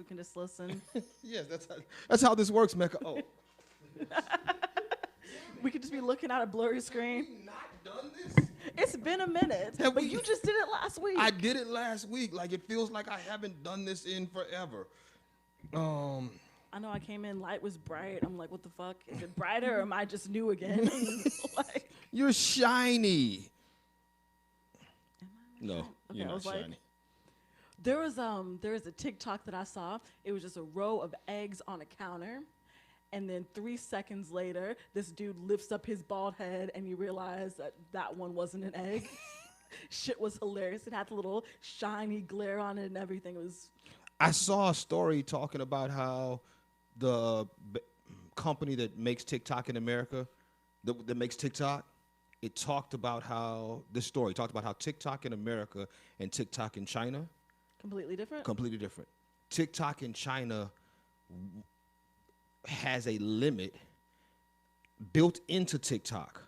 We can just listen. Yes, that's how this works, Mecca. Oh. We could just be looking at a blurry screen. Have we not done this? It's been a minute, but you just did it last week. I did it last week. Like, it feels like I haven't done this in forever. I know I came in, light was bright. I'm like, what the fuck? Is it brighter or am I just new again? Like, You're shiny. No, okay, you're I not was like, shiny. there was a TikTok that I saw. It was just a row of eggs on a counter. And then 3 seconds later, this dude lifts up his bald head and you realize that that one wasn't an egg. Shit was hilarious. It had a little shiny glare on it and everything. It was. I saw a story talking about how the company that makes TikTok in America, that makes TikTok, it talked about how, this story talked about how TikTok in America and TikTok in China. Completely different? Completely different. TikTok in China has a limit built into TikTok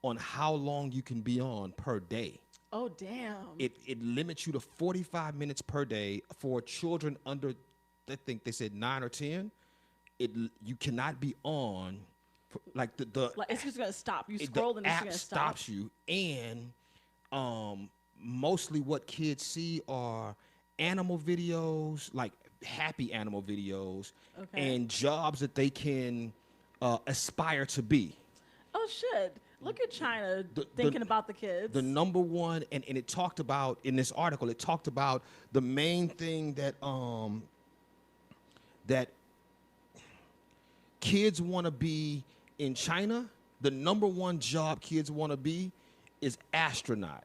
on how long you can be on per day. Oh, damn. It limits you to 45 minutes per day for children under, I think they said 9 or 10. You cannot be on, like like it's just gonna stop. You scroll and it's app gonna stop. stops you, and mostly what kids see are animal videos, like happy animal videos, and jobs that they can aspire to be. Oh shit! Look at China thinking about the kids. The number one, and it talked about in this article, it talked about the main thing that that kids want to be in China. The number one job kids want to be is astronaut.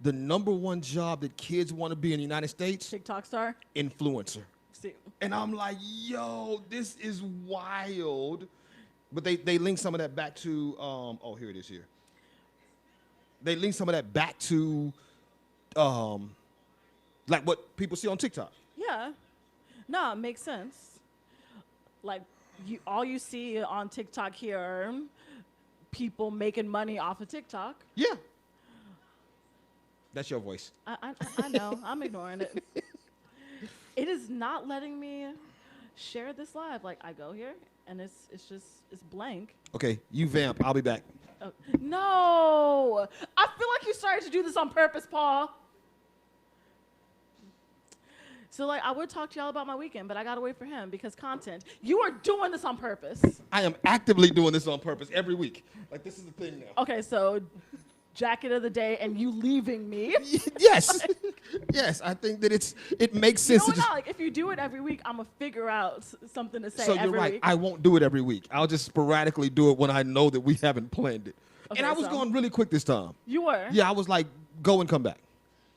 The number one job that kids want to be in the United States, TikTok star, influencer. See. And I'm like, yo, this is wild. But they link some of that back to, oh, here it is here. They link some of that back to, like what people see on TikTok. Yeah. No, it makes sense. Like, all you see on TikTok here are people making money off of TikTok. Yeah. That's your voice. I know. I'm ignoring it. It is not letting me share this live. Like, I go here, and it's blank. Okay, you vamp. I'll be back. Oh, no! I feel like you started to do this on purpose, Paul. So, like, I would talk to y'all about my weekend, but I gotta wait for him because content. You are doing this on purpose. I am actively doing this on purpose every week. Like, this is the thing now. Okay, so jacket of the day and you leaving me. Yes. Yes, I think that it makes sense. You know what, like, if you do it every week, I'm going to figure out something to say so every you're right. week. I won't do it every week. I'll just sporadically do it when I know that we haven't planned it. Okay, and I was going really quick this time. You were? Yeah, I was like, go and come back.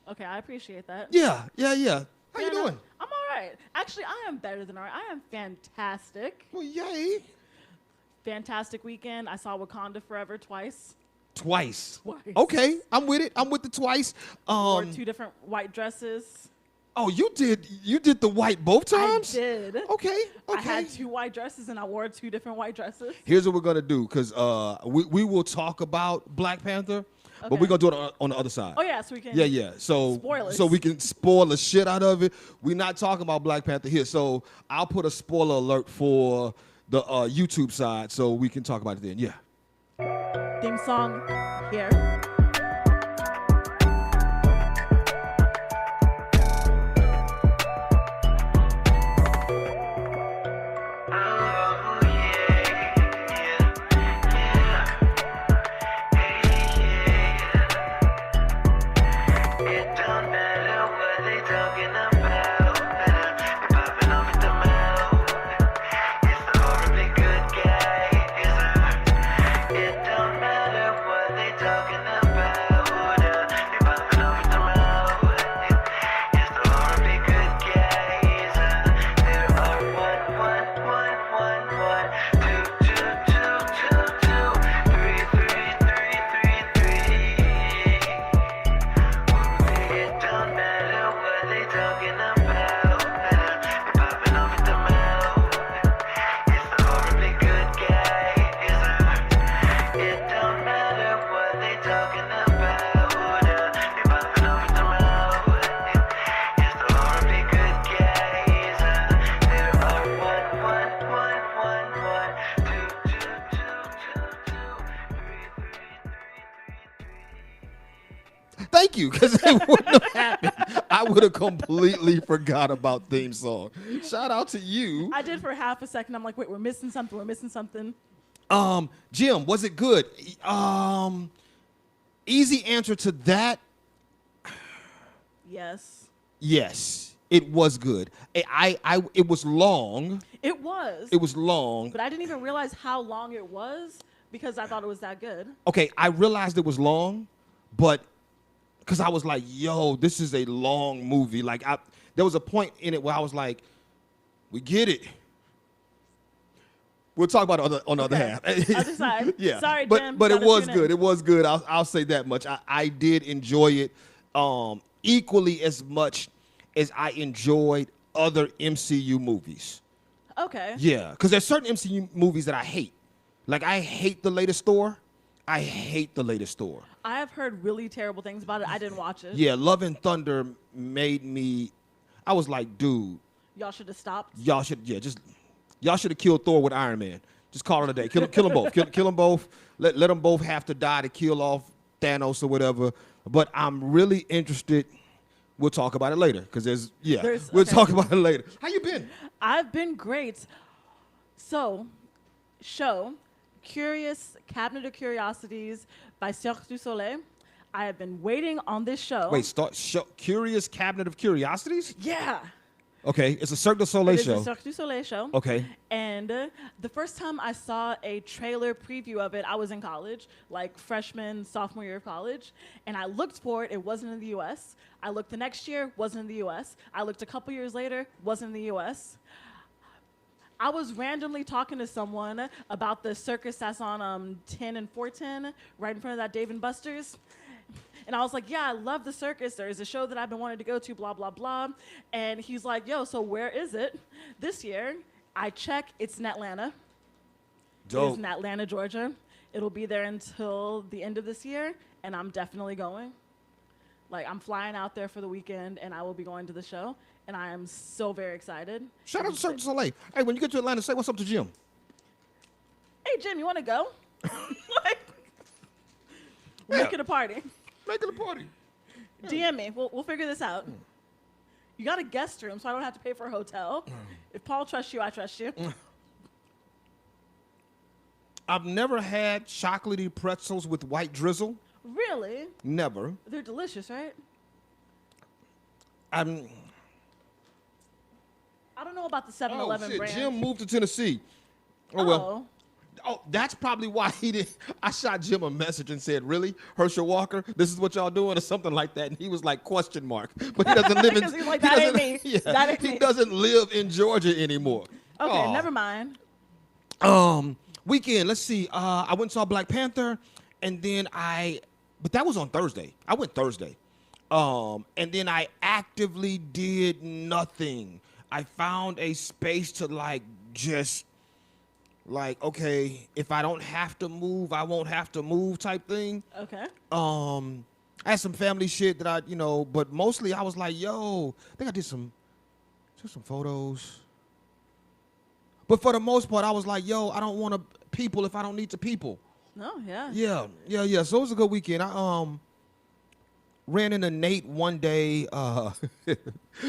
Okay, I appreciate that. Yeah. How you no, doing? I'm all right. Actually, I am better than all right. I am fantastic. Well, yay. Fantastic weekend. I saw Wakanda Forever twice. Twice. Okay, I'm with it. I'm with the twice. Wore 2 different white dresses. Oh, you did the white both times? I did. Okay. I had 2 white dresses and I wore 2 different white dresses. Here's what we're gonna do, because we will talk about Black Panther, but we're gonna do it on the other side. Oh yeah, so we can. Yeah. Spoilers. So we can spoil the shit out of it. We're not talking about Black Panther here, so I'll put a spoiler alert for the YouTube side, so we can talk about it then. Yeah. Theme song here. Talking you, because it wouldn't have happened. I would have completely forgot about theme song. Shout out to you. I did for half a second. I'm like, wait, we're missing something. We're missing something. Jim, was it good? Easy answer to that. Yes. Yes, it was good. It was long. It was. It was long. But I didn't even realize how long it was because I thought it was that good. Okay, I realized it was long, but because I was like, yo, this is a long movie. Like, there was a point in it where I was like, we get it. We'll talk about it on the other half. Other side. Yeah. Sorry, Jim. But it Gotta was tune in. good. It was good. I'll say that much. I did enjoy it equally as much as I enjoyed other MCU movies. Okay. Yeah, because there's certain MCU movies that I hate. Like, I hate The Latest Store. I hate The Latest Store. I have heard really terrible things about it. I didn't watch it. Yeah, Love and Thunder made me, I was like, dude, Y'all should have stopped. y'all should have killed Thor with Iron Man. Just call it a day. Kill them both. Kill them both. Let them both have to die to kill off Thanos or whatever. But I'm really interested. We'll talk about it later because we'll talk about it later. How you been? I've been great. So, show Curious Cabinet of Curiosities by Cirque du Soleil. I have been waiting on this show. Wait, Curious Cabinet of Curiosities? Yeah. Okay, it's a Cirque du Soleil It is show. a Cirque du Soleil show. Okay. And the first time I saw a trailer preview of it, I was in college, like freshman, sophomore year of college. And I looked for it. It wasn't in the U.S. I looked the next year, wasn't in the U.S. I looked a couple years later, wasn't in the U.S. I was randomly talking to someone about the circus that's on 10 and 410, right in front of that Dave & Buster's. And I was like, yeah, I love the circus. There is a show that I've been wanting to go to, blah, blah, blah. And he's like, yo, so where is it this year? I check, it's in Atlanta. Dope. It's in Atlanta, Georgia. It'll be there until the end of this year, and I'm definitely going. Like, I'm flying out there for the weekend, and I will be going to the show, and I am so very excited. Shout out to Cirque du Soleil. Hey, when you get to Atlanta, say what's up to Jim. Hey, Jim, you want to go? Like, we'll Yeah. make it a party. Make it a party. DM me. We'll figure this out. You got a guest room, so I don't have to pay for a hotel. If Paul trusts you, I trust you. I've never had chocolatey pretzels with white drizzle. Really? Never. They're delicious, right? I'm. I don't know about the 7-Eleven brand. Jim moved to Tennessee. Oh, well. Oh, that's probably why he did. I shot Jim a message and said, "Really, Herschel Walker? This is what y'all doing?" or something like that. And he was like, question mark. But he doesn't live in. Because he's like, that ain't me. Yeah, That ain't he me. doesn't live in Georgia anymore. Okay, Aw. never mind. Weekend. Let's see. I went and saw Black Panther, and then but that was on Thursday. I went Thursday, and then I actively did nothing. I found a space to okay, if I don't have to move, I won't have to move type thing. Okay. I had some family shit that but mostly I was like, yo, I think I did some photos. But for the most part, I was like, yo, I don't want to people if I don't need to people. No, yeah. Yeah. So it was a good weekend. I ran into Nate one day.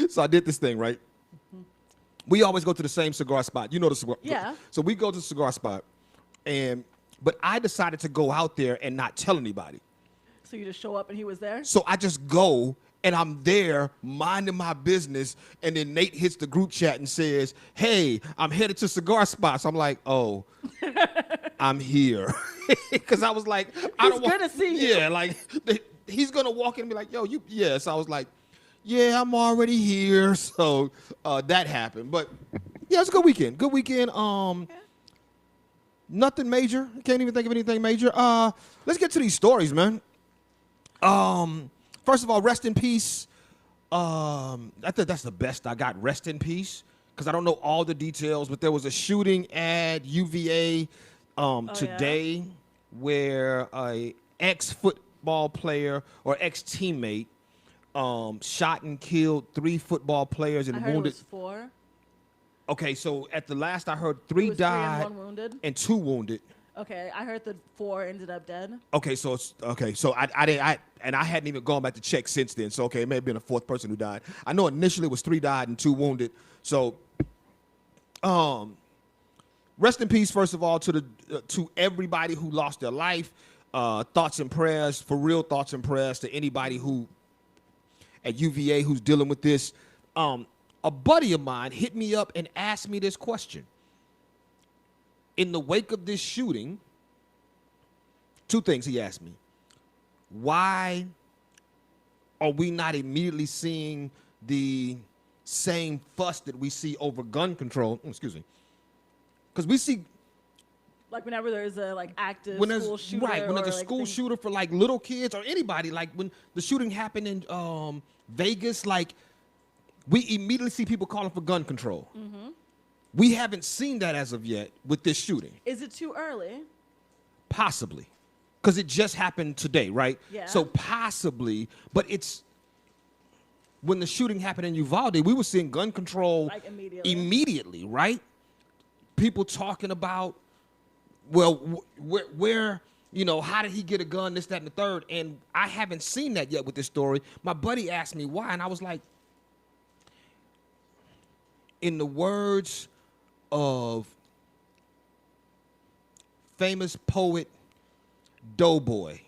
So I did this thing, right? We always go to the same cigar spot. You know the cigar. Yeah. So we go to the cigar spot, but I decided to go out there and not tell anybody. So you just show up and he was there? So I just go and I'm there minding my business, and then Nate hits the group chat and says, "Hey, I'm headed to cigar spots." I'm like, "Oh, I'm here," because I was like, "I don't want good to see you. Yeah, like he's gonna walk in and be like, "Yo, you." Yeah, so I was like, "Yeah, I'm already here." So that happened, but yeah, it's a good weekend. Good weekend. Nothing major. Can't even think of anything major. Let's get to these stories, man. First of all, rest in peace. I think that's the best I got. Rest in peace, because I don't know all the details, but there was a shooting at UVA today where a ex-football player or ex-teammate shot and killed 3 football players and I heard wounded. it was 4. Okay, so at the last I heard It 3 was 3 and died 1 wounded. and 2 wounded. Okay, I heard that 4 ended up dead. Okay, so I hadn't even gone back to check since then. So okay, it may have been a fourth person who died. I know initially it was 3 died and 2 wounded. So, rest in peace, first of all, to everybody who lost their life. Thoughts and prayers, for real, thoughts and prayers to anybody who at UVA who's dealing with this. A buddy of mine hit me up and asked me this question. In the wake of this shooting, 2 things he asked me. Why are we not immediately seeing the same fuss that we see over gun control? Excuse me. Because we see Like whenever there's a like active when there's school shooter, right when there's a or, like, school things- shooter for like little kids or anybody, like when the shooting happened in Vegas, like we immediately see people calling for gun control. Mm-hmm. We haven't seen that as of yet with this shooting. Is it too early? Possibly, because it just happened today, right? Yeah. So possibly, but it's when the shooting happened in Uvalde, we were seeing gun control Like immediately. immediately, right? People talking about, well, where, you know, how did he get a gun, this, that, and the third? And I haven't seen that yet with this story. My buddy asked me why, and I was like, in the words of famous poet Doughboy,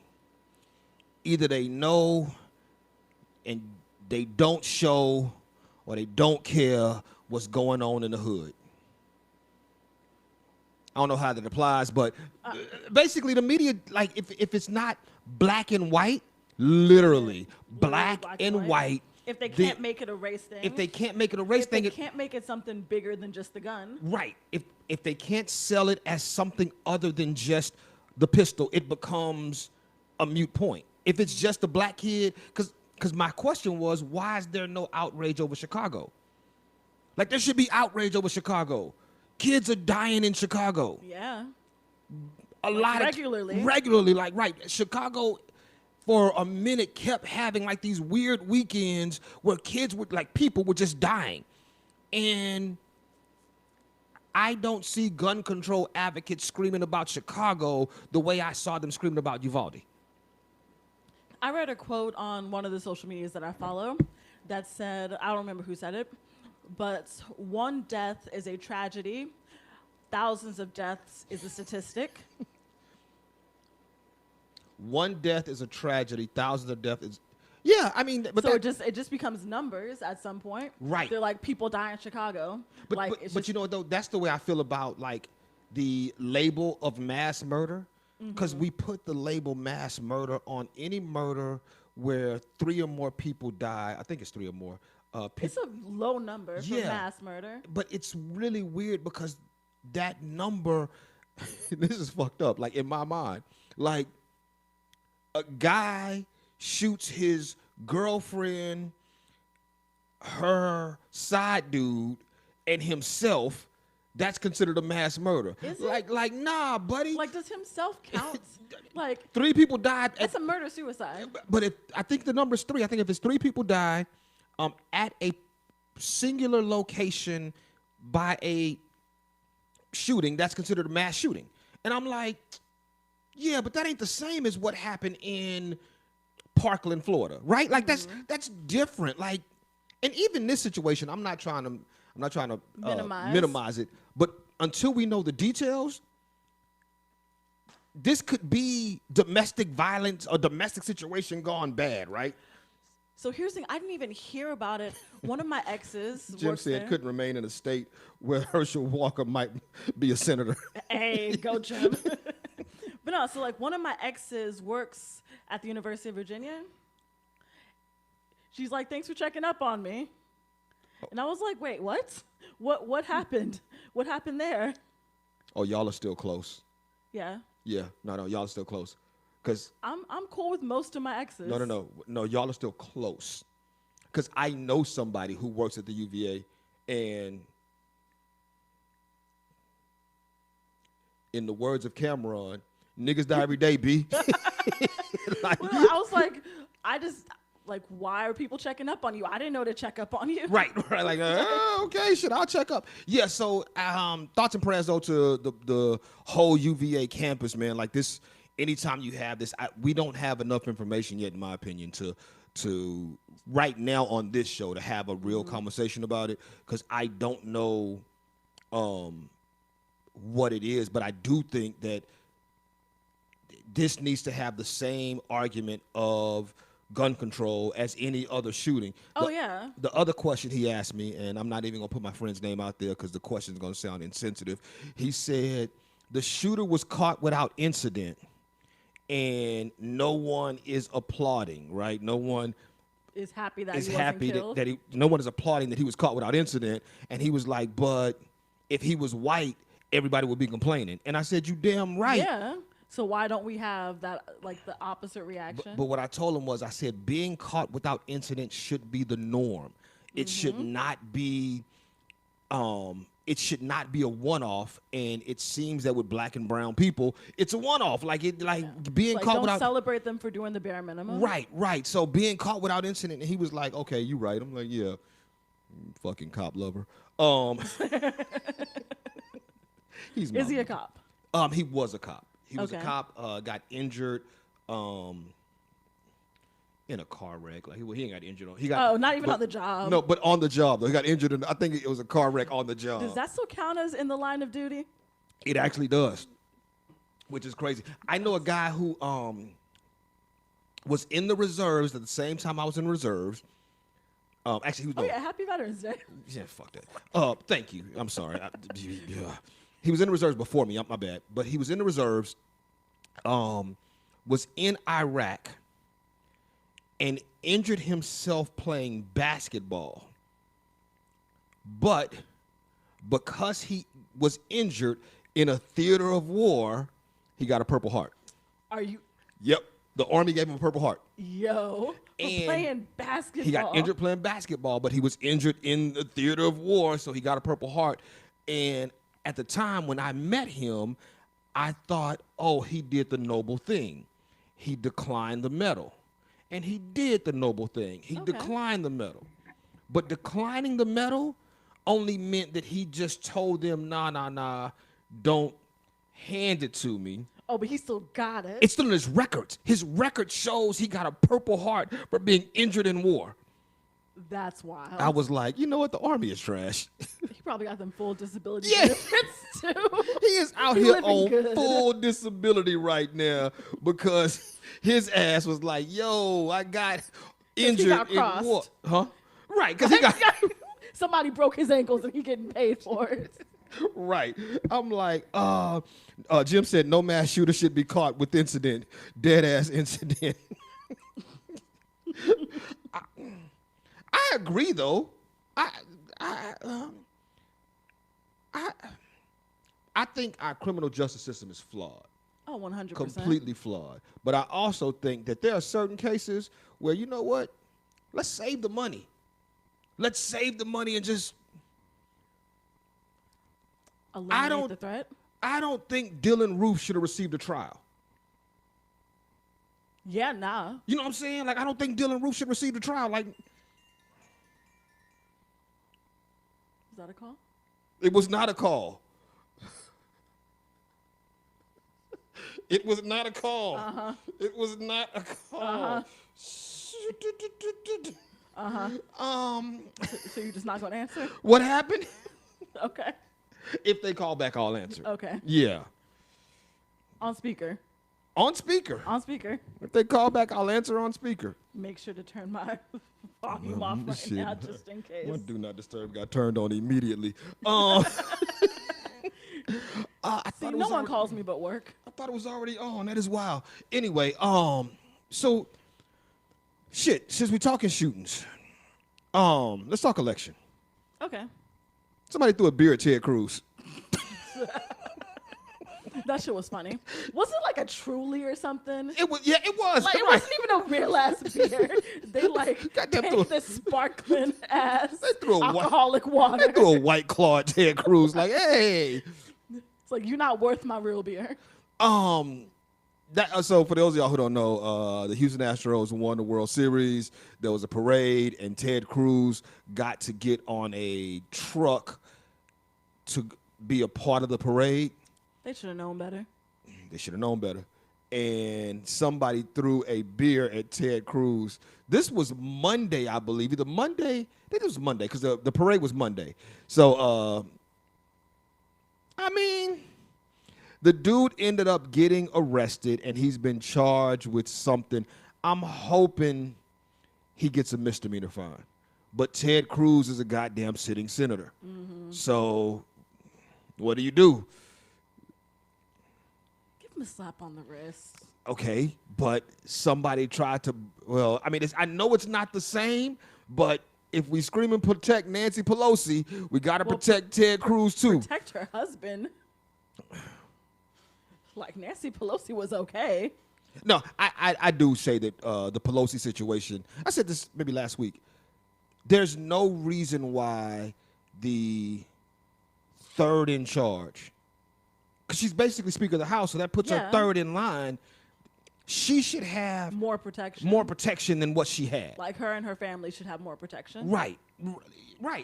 either they know and they don't show, or they don't care what's going on in the hood. I don't know how that applies, but basically the media, like if it's not black and white, literally black and white. If they can't make it a race thing. If they can't make it a race if thing, they can't make it something bigger than just the gun. right. If they can't sell it as something other than just the pistol, it becomes a moot point. If it's just a black kid, because my question was, why is there no outrage over Chicago? Like there should be outrage over Chicago. Kids are dying in Chicago. Yeah. A lot regularly, like right. Chicago for a minute kept having like these weird weekends where kids would, like, people were just dying. And I don't see gun control advocates screaming about Chicago the way I saw them screaming about Uvalde. I read a quote on one of the social medias that I follow that said, I don't remember who said it, but 1 death is a tragedy, thousands of deaths is a statistic. 1 death is a tragedy, thousands of deaths is, yeah, I mean, but So it just becomes numbers at some point. Right. They're like, people die in Chicago. But, like, but, it's but just- you know, though, that's the way I feel about like the label of mass murder, because we put the label mass murder on any murder where 3 or more people die. I think it's 3 or more. It's a low number for Yeah. mass murder. But it's really weird because that number, this is fucked up, like in my mind, like a guy shoots his girlfriend, her side dude, and himself. That's considered a mass murder. Is it? Like, nah, buddy. Like, does himself count? Like, 3 people died. that's a murder-suicide. But if I think the number is 3, I think if it's 3 people die, at a singular location by a shooting, that's considered a mass shooting. And I'm like, yeah, but that ain't the same as what happened in Parkland, Florida, right? Like that's different. Like, and even this situation, I'm not trying to minimize it, but until we know the details, this could be domestic violence or domestic situation gone bad, right? So here's the thing. I didn't even hear about it. One of my exes Jim works said there. couldn't remain in a state where Herschel Walker might be a senator. Hey, go Jim. But no, so like one of my exes works at the University of Virginia. She's like, thanks for checking up on me. And I was like, wait, what? What happened? What happened there? Oh, y'all are still close. Yeah. Yeah, no, y'all are still close. Cause I'm cool with most of my exes. no, y'all are still close. Cause I know somebody who works at the UVA, and in the words of Cameron, niggas die every day, B. Like, Well, I was like, Like, why are people checking up on you? I didn't know to check up on you. Right, right. Like, okay, shit, I'll check up. Yeah, so thoughts and prayers though to the whole UVA campus, man. Like this, anytime you have this, we don't have enough information yet, in my opinion, to right now on this show to have a real conversation about it, because I don't know what it is, but I do think that this needs to have the same argument of gun control as any other shooting. Oh, yeah. The other question he asked me, and I'm not even going to put my friend's name out there because the question is going to sound insensitive. He said the shooter was caught without incident and no one is applauding, right? No one Is happy that is he wasn't happy killed. that no one is applauding that he was caught without incident. And he was like, but if he was white, everybody would be complaining. And I said, you damn right. Yeah. So why don't we have that, like, the opposite reaction? But what I told him was, I said, being caught without incident should be the norm. It should not be, it should not be a one-off. And it seems that with black and brown people, it's a one-off. Like being like, caught don't without. celebrate them for doing the bare minimum. Right, right. So being caught without incident, and he was like, okay, you right. I'm like, yeah, fucking cop lover. Is he a cop? He was a cop. He was a Okay. cop. Got injured in a car wreck. Like he ain't got injured on. He got not even on the job. No, but on the job though. He got injured. I think it was a car wreck on the job. Does that still count as in the line of duty? It actually does, which is crazy. I know a guy who was in the reserves at the same time I was in reserves. Actually, he was. Oh, yeah. Happy Veterans Day. Yeah, fuck that. Thank you. I'm sorry. Yeah. He was in the reserves before me. My bad. But he was in the reserves. Was in Iraq and injured himself playing basketball. But because he was injured in a theater of war, he got a Purple Heart. Are you? Yep. The Army gave him a Purple Heart. Yo. For And playing basketball. He got injured playing basketball, but he was injured in the theater of war, so he got a Purple Heart. And at the time when I met him, I thought, oh, he did the noble thing. He declined the medal. And he did the noble thing. He Okay. declined the medal. But declining the medal only meant that he just told them, nah, don't hand it to me. Oh, but he still got it. It's still in his records. His record shows he got a Purple Heart for being injured in war. That's wild. I was like, you know what? The Army is trash. He probably got them full disability Yeah. benefits too. He is out He here living on good. full disability right now because his ass was like, yo, I got injured got in war. crossed. Huh? Right, because he got Somebody broke his ankles and he getting paid for it. right. I'm like, Jim said no mass shooter should be caught with incident, dead ass incident. I agree though. I think our criminal justice system is flawed. Oh, 100%. Completely flawed. But I also think that there are certain cases where, you know what? Let's save the money. Let's save the money and just. Eliminate the threat. I don't think Dylan Roof should have received a trial. Yeah, nah. You know what I'm saying? Like, I don't think Dylan Roof should receive a trial. Like, Is that a call? it was not a call. It was not a call. Uh-huh. It was not a call. Uh-huh. Uh-huh. So you're just not going to answer? What happened? Okay. If they call back, I'll answer. Okay. Yeah. On speaker. On speaker. On speaker. If they call back, I'll answer on speaker. Make sure to turn my volume off right Shit. now, just in case. My do not disturb got turned on immediately. I See, thought it no was one already- calls me but work. I thought it was already on. That is wild. Anyway, so shit. Since we talking shootings, let's talk election. Okay. Somebody threw a beer at Ted Cruz. That shit was funny. Was it like a Truly or something? It was. Yeah, it was. Like, it right. wasn't even a real ass beer. They like Goddamn take threw- this sparkling ass They threw a white- alcoholic water. They threw a white claw at Ted Cruz. Like, hey. It's like, you're not worth my real beer. So for those of y'all who don't know, the Houston Astros won the World Series. There was a parade, and Ted Cruz got to get on a truck to be a part of the parade. They should have known better. They should have known better. And somebody threw a beer at Ted Cruz. This was Monday, I believe. Either Monday, I think it was Monday, because the parade was Monday. So, I mean, the dude ended up getting arrested, and he's been charged with something. I'm hoping he gets a misdemeanor fine. But Ted Cruz is a goddamn sitting senator. Mm-hmm. So, what do you do? Give him a slap on the wrist. Okay, but somebody tried to, well, I mean, I know it's not the same, but if we scream and protect Nancy Pelosi, we got to protect Ted Cruz too. Protect her husband. Like, Nancy Pelosi was okay. No, I do say that the Pelosi situation, I said this maybe last week, there's no reason why the third in charge, because she's basically Speaker of the House, so that puts her third in line. She should have more protection than what she had. Like, her and her family should have more protection. Right,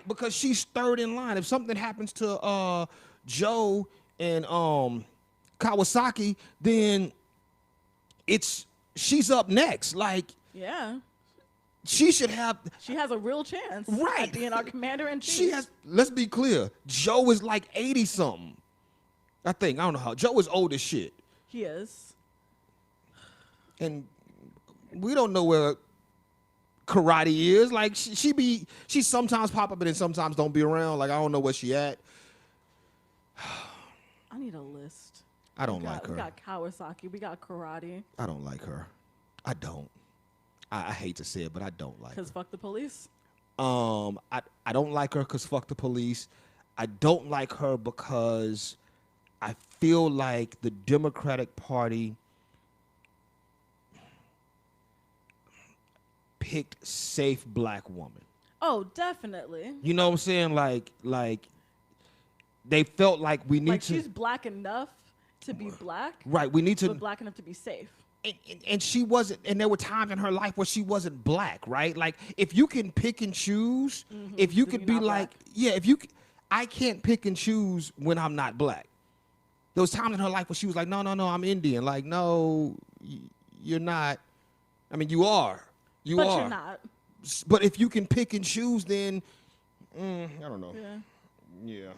because she's third in line. If something happens to Joe and Kawasaki, then she's up next. Like, yeah, she should have. She has a real chance, right, at being our commander in chief. She has. Let's be clear. Joe is like 80 something. I think, I don't know how. Joe is old as shit. He is. And we don't know where Karate is. Like, she sometimes pop up and then sometimes don't be around. Like, I don't know where she at. I need a list. I don't like her. We got Kawasaki. We got Karate. I don't like her. I don't. I hate to say it, but I don't like her. Because fuck the police? I don't like her because fuck the police. I don't like her because I feel like the Democratic Party picked safe black woman. Oh, definitely. You know what I'm saying? Like they felt like we need to. She's black enough to be black. Right. We need to. But black enough to be safe. And she wasn't. And there were times in her life where she wasn't black. Right. Like, if you can pick and choose, if you could be like, yeah, I can't pick and choose when I'm not black. There was times in her life where she was like, no, I'm Indian. Like, no, you're not. I mean, you are. But you're not. But if you can pick and choose, then I don't know. Yeah.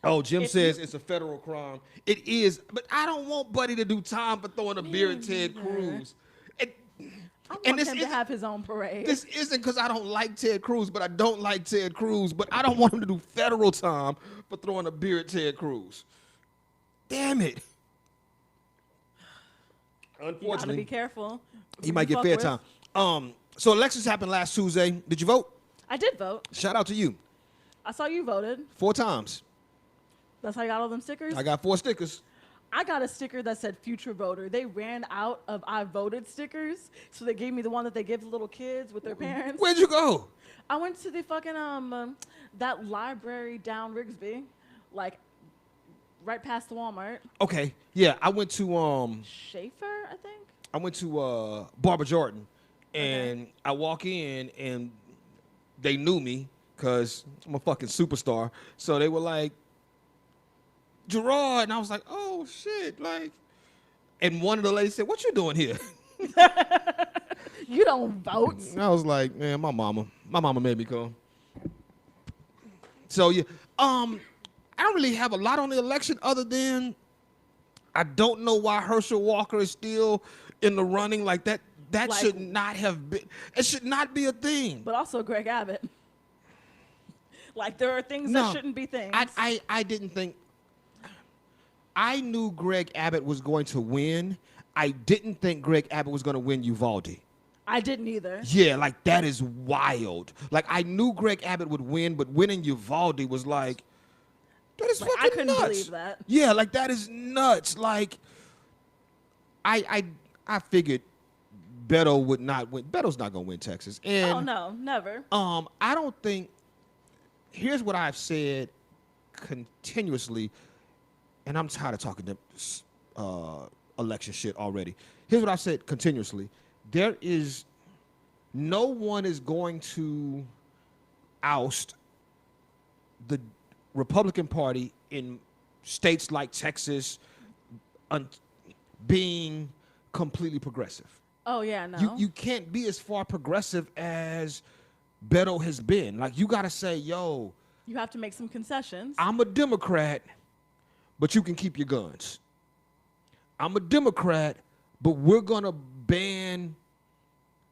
Oh, Jim says it's a federal crime. It is, but I don't want Buddy to do time for throwing a beer at Ted Cruz. I want him to have his own parade. This isn't because I don't like Ted Cruz, but I don't like Ted Cruz. But I don't want him to do federal time for throwing a beer at Ted Cruz. Damn it. Unfortunately, you gotta be careful. He might get fair time. So elections happened last Tuesday. Did you vote? I did vote. Shout out to you. I saw you voted. 4 times. That's how you got all them stickers? I got 4 stickers. I got a sticker that said future voter. They ran out of I voted stickers, so they gave me the one that they give the little kids with their parents. Where'd you go? I went to the fucking that library down Rigsby, like right past the Walmart. Okay. Yeah, I went to Schaefer, I think. I went to Barbara Jordan, and I walk in and they knew me because I'm a fucking superstar. So they were like, Gerard, and I was like, oh shit, like. And one of the ladies said, "What you doing here?" You don't vote. And I was like, man, my mama made me come. So yeah, I don't really have a lot on the election other than I don't know why Herschel Walker is still in the running. Like that like, should not have been. It should not be a thing. But also Greg Abbott. Like, there are things that shouldn't be things. I didn't think. I knew Greg Abbott was going to win. I didn't think Greg Abbott was going to win Uvalde. I didn't either. Yeah, like, that is wild. Like, I knew Greg Abbott would win, but winning Uvalde was like, that is fucking nuts. I couldn't believe that. Yeah, like, that is nuts. Like, I figured Beto would not win. Beto's not going to win Texas. And, oh, no, never. I don't think, here's what I've said continuously, and I'm tired of talking to election shit already. Here's what I've said continuously: no one is going to oust the Republican Party in states like Texas being completely progressive. Oh yeah, no. You can't be as far progressive as Beto has been. Like, you gotta say, yo, You have to make some concessions. I'm a Democrat, but you can keep your guns. I'm a Democrat, but we're gonna ban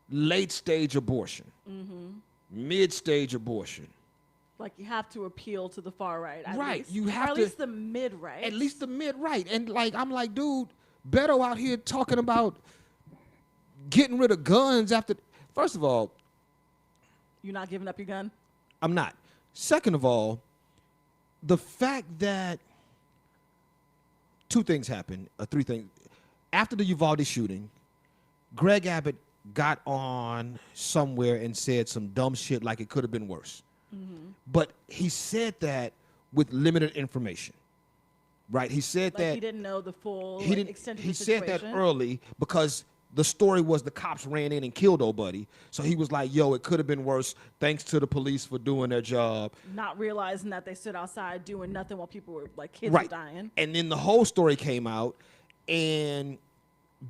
late stage abortion, mid stage abortion. Like, you have to appeal to the far right. At Right, least. you Or have at to- least the mid right. At least the mid right. And like, I'm like, dude, Beto out here talking about getting rid of guns after. First of all, You're not giving up your gun. I'm not. Second of all, the fact that three things. After the Uvalde shooting, Greg Abbott got on somewhere and said some dumb shit like it could have been worse. But he said that with limited information, right? He said Like, that he didn't know the full he didn't. extent of He the said situation. that early because the story was the cops ran in and killed old buddy. So he was like, "Yo, it could have been worse. Thanks to the police for doing their job." Not realizing that they stood outside doing nothing while people were, like, kids were dying. And then the whole story came out, and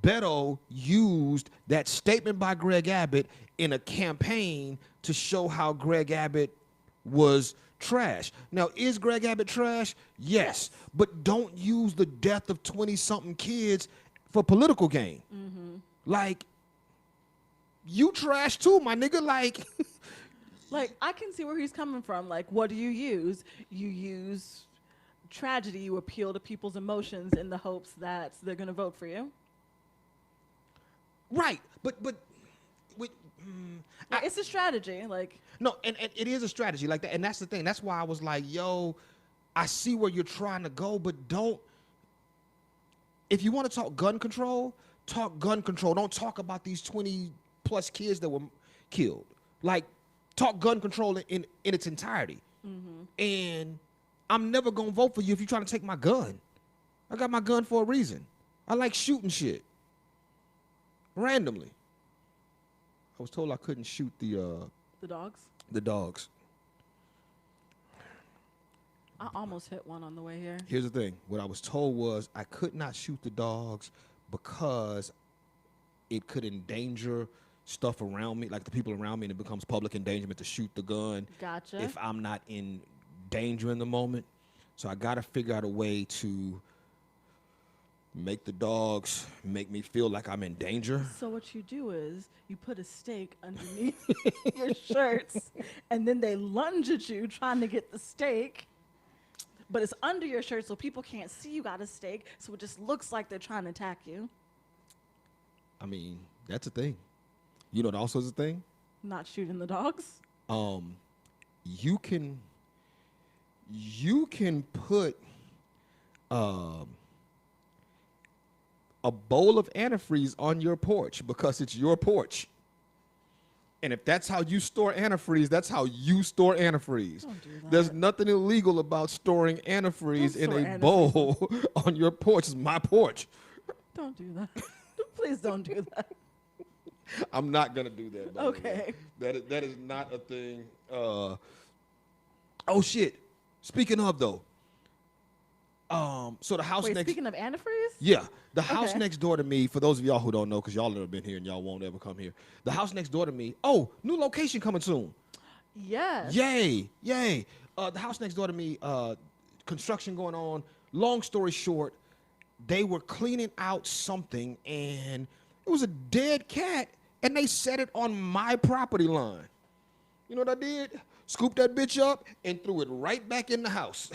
Beto used that statement by Greg Abbott in a campaign to show how Greg Abbott was trash. Now, is Greg Abbott trash? Yes. But don't use the death of 20-something kids for political gain. Like, you trash too, my nigga. Like, Like, I can see where he's coming from. Like, what do you use? You use tragedy. You appeal to people's emotions in the hopes that they're going to vote for you. right. But Like, it's a strategy. Like, no, and it is a strategy like that. And that's the thing. That's why I was like, yo, I see where you're trying to go, but don't. If you want to talk gun control, talk gun control. Don't talk about these 20-plus kids that were killed. Like, talk gun control in its entirety. And I'm never going to vote for you if you're trying to take my gun. I got my gun for a reason. I like shooting shit. Randomly. I was told I couldn't shoot the dogs. the dogs. I almost hit one on the way here. Here's the thing. What I was told was I could not shoot the dogs because it could endanger stuff around me, like the people around me, and it becomes public endangerment to shoot the gun Gotcha. if I'm not in danger in the moment. So I got to figure out a way to make the dogs make me feel like I'm in danger. So what you do is you put a stake underneath your shirts, and then they lunge at you trying to get the stake. But it's under your shirt, so people can't see you got a stake, so it just looks like they're trying to attack you. I mean, that's a thing. You know what also is a thing? Not shooting the dogs. You can put a bowl of antifreeze on your porch because it's your porch. And if that's how you store antifreeze, that's how you store antifreeze. Don't do that. There's nothing illegal about storing antifreeze Don't in store a antifreeze. bowl on your porch. It's my porch. Don't do that. Please don't do that. I'm not gonna do that. by the way. Okay. That is not a thing. Oh shit. Speaking of though, so the house Wait, next. speaking of antifreeze? Yeah, the house Okay. next door to me. For those of y'all who don't know, because y'all never been here and y'all won't ever come here. The house next door to me. Oh, new location coming soon. Yes. Yay, yay. The house next door to me. Construction going on. Long story short, they were cleaning out something and it was a dead cat, and they set it on my property line. You know what I did? Scooped that bitch up and threw it right back in the house.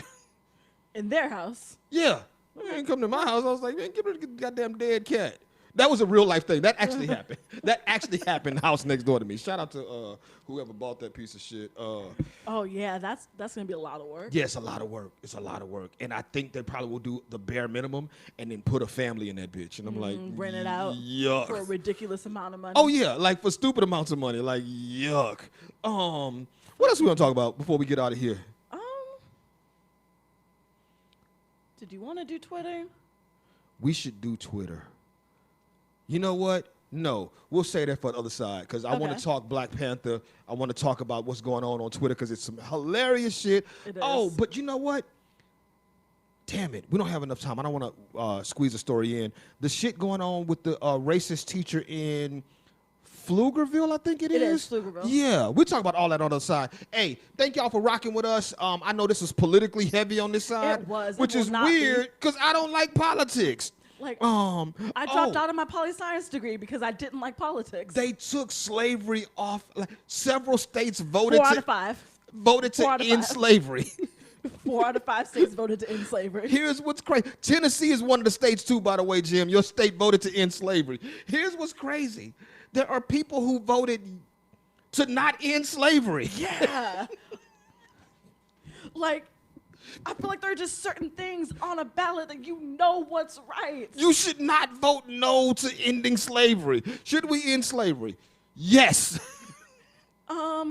In their house. Yeah. They ain't come to my house. I was like, man, get rid of the goddamn dead cat. That was a real life thing. That actually happened. That actually happened. The house next door to me. Shout out to whoever bought that piece of shit. Oh yeah, that's gonna be a lot of work. Yeah, it's a lot of work. It's a lot of work. And I think they probably will do the bare minimum and then put a family in that bitch. And I'm like, Rent it out yuck. for a ridiculous amount of money. Oh yeah, like for stupid amounts of money. Like yuck. What else we want to talk about before we get out of here? Did you want to do Twitter? we should do Twitter. You know what? No, we'll say that for the other side because I want Okay. to talk Black Panther. I want to talk about what's going on Twitter because it's some hilarious shit. It Oh, is. but you know what? Damn it, we don't have enough time. I don't want to squeeze a story in. The shit going on with the racist teacher in Pflugerville, I think it is. It is, Pflugerville. Yeah, we'll talk about all that on the other side. Hey, thank y'all for rocking with us. I know this was politically heavy on this side. It was. It Which will is not be. weird because I don't like politics. Like, I I dropped out of my poli-science degree because I didn't like politics. They took slavery off. Like, several states voted 4 out to of 5. voted to 4 out of end 5. slavery. 4 out of 5 states voted to end slavery. Here's what's crazy. Tennessee is one of the states too, by the way, Jim. Your state voted to end slavery. Here's what's crazy. There are people who voted to not end slavery. Yeah. Like, I feel like there are just certain things on a ballot that you know what's right. You should not vote no to ending slavery. Should we end slavery? Yes. Well,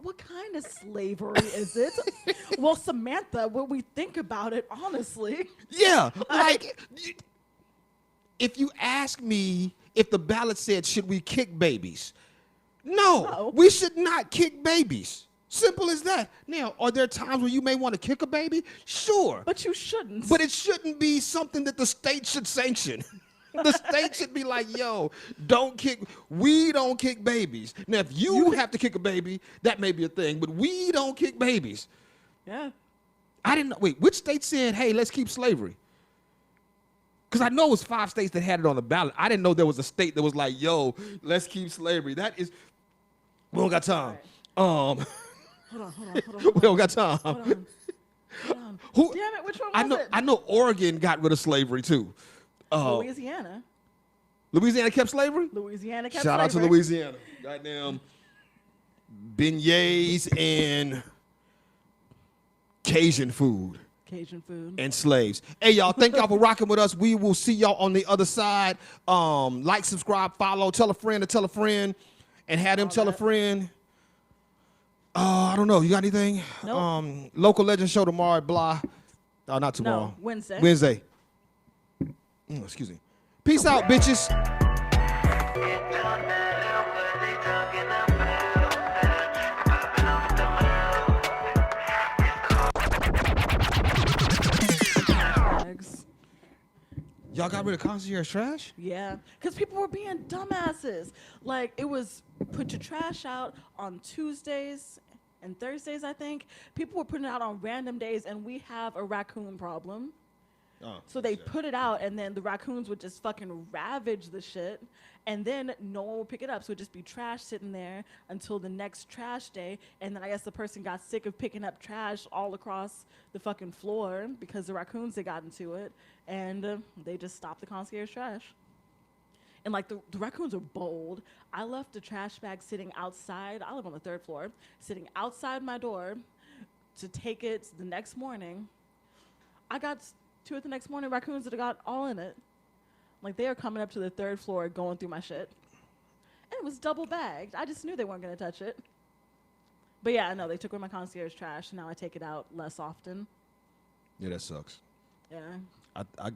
what kind of slavery is it? Well, Samantha, when we think about it, honestly, Yeah. Like, if you ask me if the ballot said, should we kick babies? No, we should not kick babies. Simple as that. Now, are there times where you may want to kick a baby? Sure. but you shouldn't. But it shouldn't be something that the state should sanction. The state should be like, yo, we don't kick babies. Now, if you have to kick a baby, that may be a thing, but we don't kick babies. Yeah. I didn't know. Wait, which state said, hey, let's keep slavery? Because I know it was 5 states that had it on the ballot. I didn't know there was a state that was like, yo, let's keep slavery. That is, we don't got time. Hold on. We don't got time. Hold on. Who, Damn it, which one was it? I know Oregon got rid of slavery too. Louisiana. Louisiana kept slavery? Louisiana kept Shout out to slavery. Louisiana. Goddamn beignets and Cajun food Cajun food. and slaves. Hey, y'all, thank y'all for rocking with us. We will see y'all on the other side. Like, subscribe, follow, tell a friend to tell a friend, and have them tell a friend. I don't know. You got anything? Nope. Local Legend Show tomorrow at Blah. Not tomorrow. No, Wednesday. Wednesday. Excuse me. Peace out, bitches. Y'all got rid of concierge trash? Yeah, because people were being dumbasses. Like, it was put your trash out on Tuesdays and Thursdays, I think. People were putting it out on random days, and we have a raccoon problem. Oh, So they put it out, and then the raccoons would just fucking ravage the shit, and then no one would pick it up. So it'd just be trash sitting there until the next trash day, and then I guess the person got sick of picking up trash all across the fucking floor because the raccoons had gotten to it, and they just stopped the concierge trash. And like the raccoons are bold. I left the trash bag sitting outside. I live on the 3rd floor, sitting outside my door to take it the next morning. I got to it the next morning, raccoons that got all in it. Like, they are coming up to the 3rd floor, going through my shit. And it was double bagged. I just knew they weren't gonna touch it. But yeah, no, they took away my concierge trash. Now I take it out less often. Yeah, that sucks. Yeah. I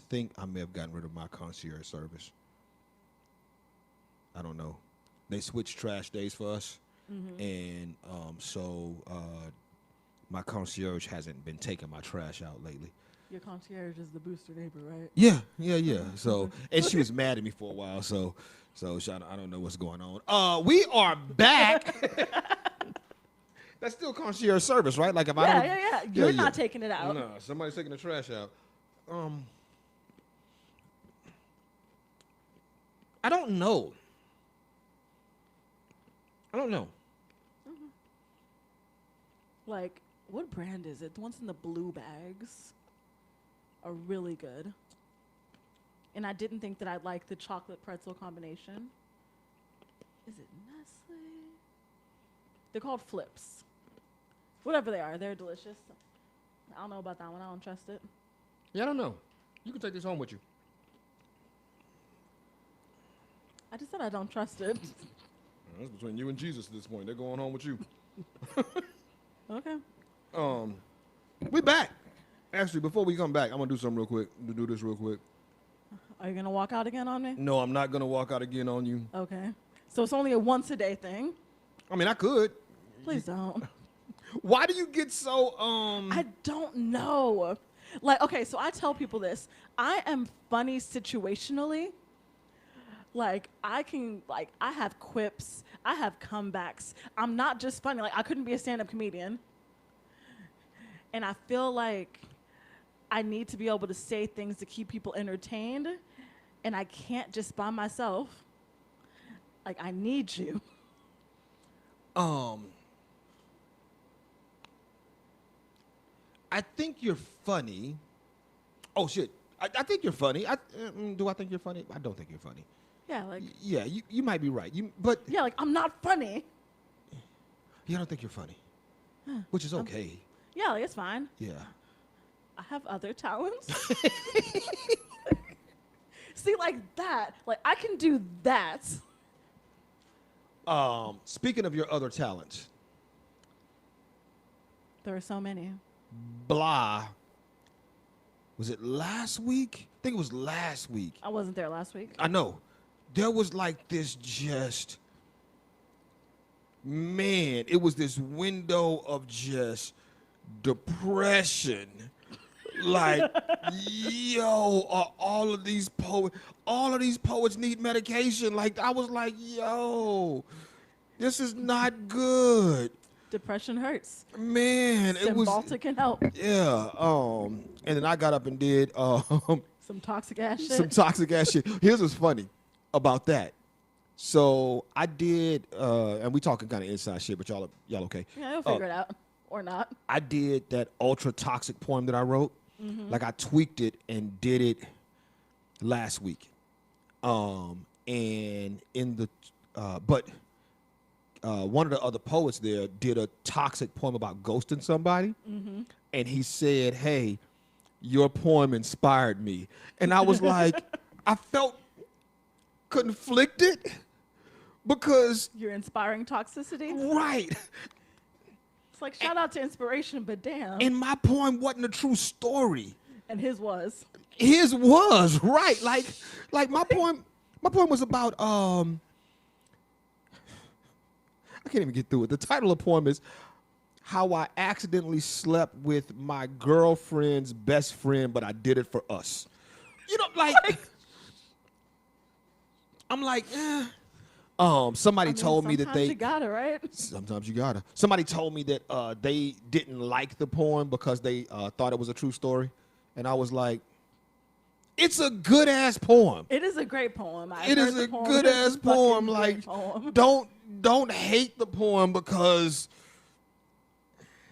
think I may have gotten rid of my concierge service. I don't know. They switched trash days for us, and so my concierge hasn't been taking my trash out lately. Your concierge is the booster neighbor, right? Yeah. So, and she was mad at me for a while. So I don't know what's going on. We are back. That's still concierge service, right? Like if I don't. Yeah. You're not taking it out. No, somebody's taking the trash out. I don't know. Like, what brand is it? The ones in the blue bags are really good. And I didn't think that I'd like the chocolate pretzel combination. Is it Nestle? They're called Flips. Whatever they are, they're delicious. I don't know about that one. I don't trust it. Yeah, I don't know. You can take this home with you. I just said I don't trust it. That's between you and Jesus at this point. They're going home with you. Okay. We back. Actually, before we come back, I'm gonna do something real quick. Do this real quick. Are you gonna walk out again on me? No, I'm not gonna walk out again on you. Okay. So it's only a once a day thing. I mean, I could. Please don't. Why do you get so I don't know. Like, okay, so I tell people this. I am funny situationally. Like, I have quips. I have comebacks. I'm not just funny. Like, I couldn't be a stand-up comedian. And I feel like I need to be able to say things to keep people entertained. And I can't just by myself. Like, I need you. I think you're funny. Oh shit! I think you're funny. Do I think you're funny? I don't think you're funny. Yeah, like, Yeah, you might be right. But yeah, like, I'm not funny. you don't think you're funny, which is okay. Yeah, like, it's fine. Yeah. I have other talents. See, like that. Like, I can do that. Speaking of your other talents, There are so many. blah. Was it last week? I think it was last week. I wasn't there last week. I know. There was like this just, man, it was this window of just depression. Like, yo, are all of these poets need medication. Like, I was like, yo, this is not good. Depression hurts. Man, it was, Cymbalta can help. yeah. And then I got up and did Some toxic ass shit. some toxic ass shit. Here's what's funny about that. So I did, and we talking kind of inside shit, but y'all okay? Yeah, you'll figure it out. Or not. I did that ultra toxic poem that I wrote. Like I tweaked it and did it last week. And in the, but one of the other poets there did a toxic poem about ghosting somebody. And he said, hey, your poem inspired me. And I was like, I felt conflicted because, You're inspiring toxicity. right. It's like, shout out to inspiration, but damn. And my poem wasn't a true story. And his was. His was, right. Like my poem was about I can't even get through it. The title of the poem is How I Accidentally Slept with My Girlfriend's Best Friend, but I Did It for Us. You know, like I'm like, somebody told me that Sometimes you got it, right? sometimes you gotta. Somebody told me that they didn't like the poem because they thought it was a true story, and I was like, it's a good ass poem. It is a great poem. It is a good ass poem. Like, don't hate the poem because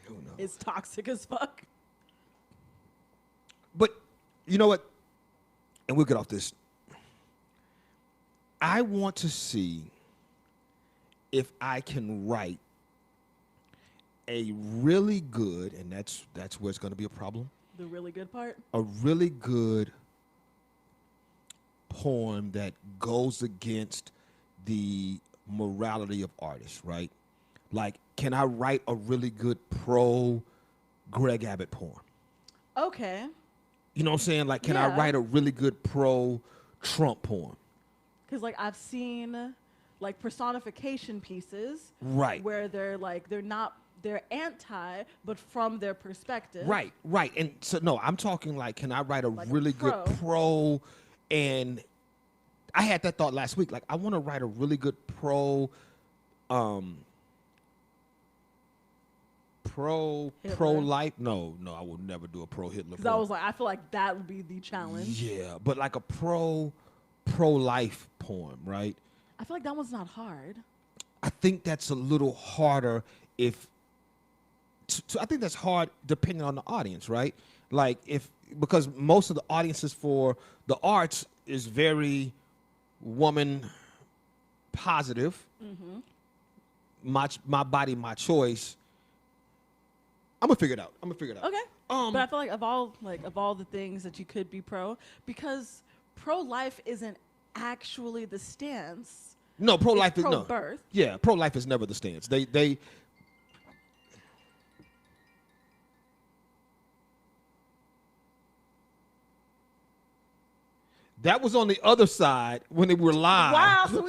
who knows? It's toxic as fuck. But you know what? And we'll get off this. I want to see if I can write a really good, and that's where it's going to be a problem, The really good part. a really good poem that goes against the morality of artists, right? Like, can I write a really good pro Greg Abbott poem? Okay. You know what I'm saying? Like, can I Yeah. write a really good pro Trump poem? Because, like, I've seen, like, personification pieces. Right. Where they're anti, but from their perspective. Right. And so, no, I'm talking like, can I write a Like a really pro. good pro? And I had that thought last week. Like, I want to write a really good pro Hitler. life. No, I will never do a pro Hitler. Because I was like, I feel like that would be the challenge. Yeah, but like a pro life poem, right? I feel like that one's not hard. I think that's a little harder I think that's hard depending on the audience, right? Like because most of the audiences for the arts is very woman positive. My body, my choice. I'm gonna figure it out. Okay. But I feel like of all the things that you could be pro, because pro-life isn't actually the stance. No, pro-life is no. pro-birth. Yeah, pro-life is never the stance. They That was on the other side when we were live. Wow, so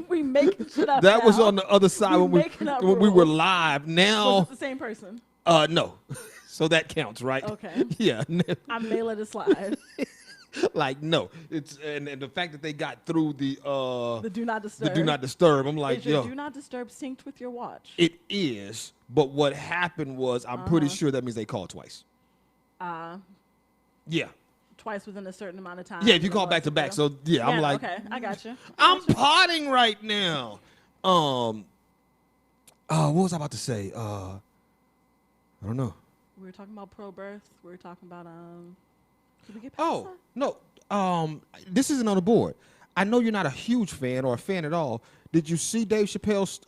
we making shit up. That now. was on the other side We when we making up when we were rules. live. Was Now, it the same person? no. So that counts, right? Okay. Yeah. I may let it slide. Like no, it's and the fact that they got through the Do not disturb. the do not disturb. I'm like, Is your yo, do not disturb synced with your watch? it is. But what happened was, I'm pretty sure that means they called twice. Yeah. Twice within a certain amount of time. Yeah, if you call back to back. So yeah, I'm like, okay, I got you. I'm potting right now. What was I about to say? I don't know. We were talking about pro birth. We were talking about Did we get past Oh that? no. This isn't on the board. I know you're not a huge fan or a fan at all. Did you see Dave Chappelle's?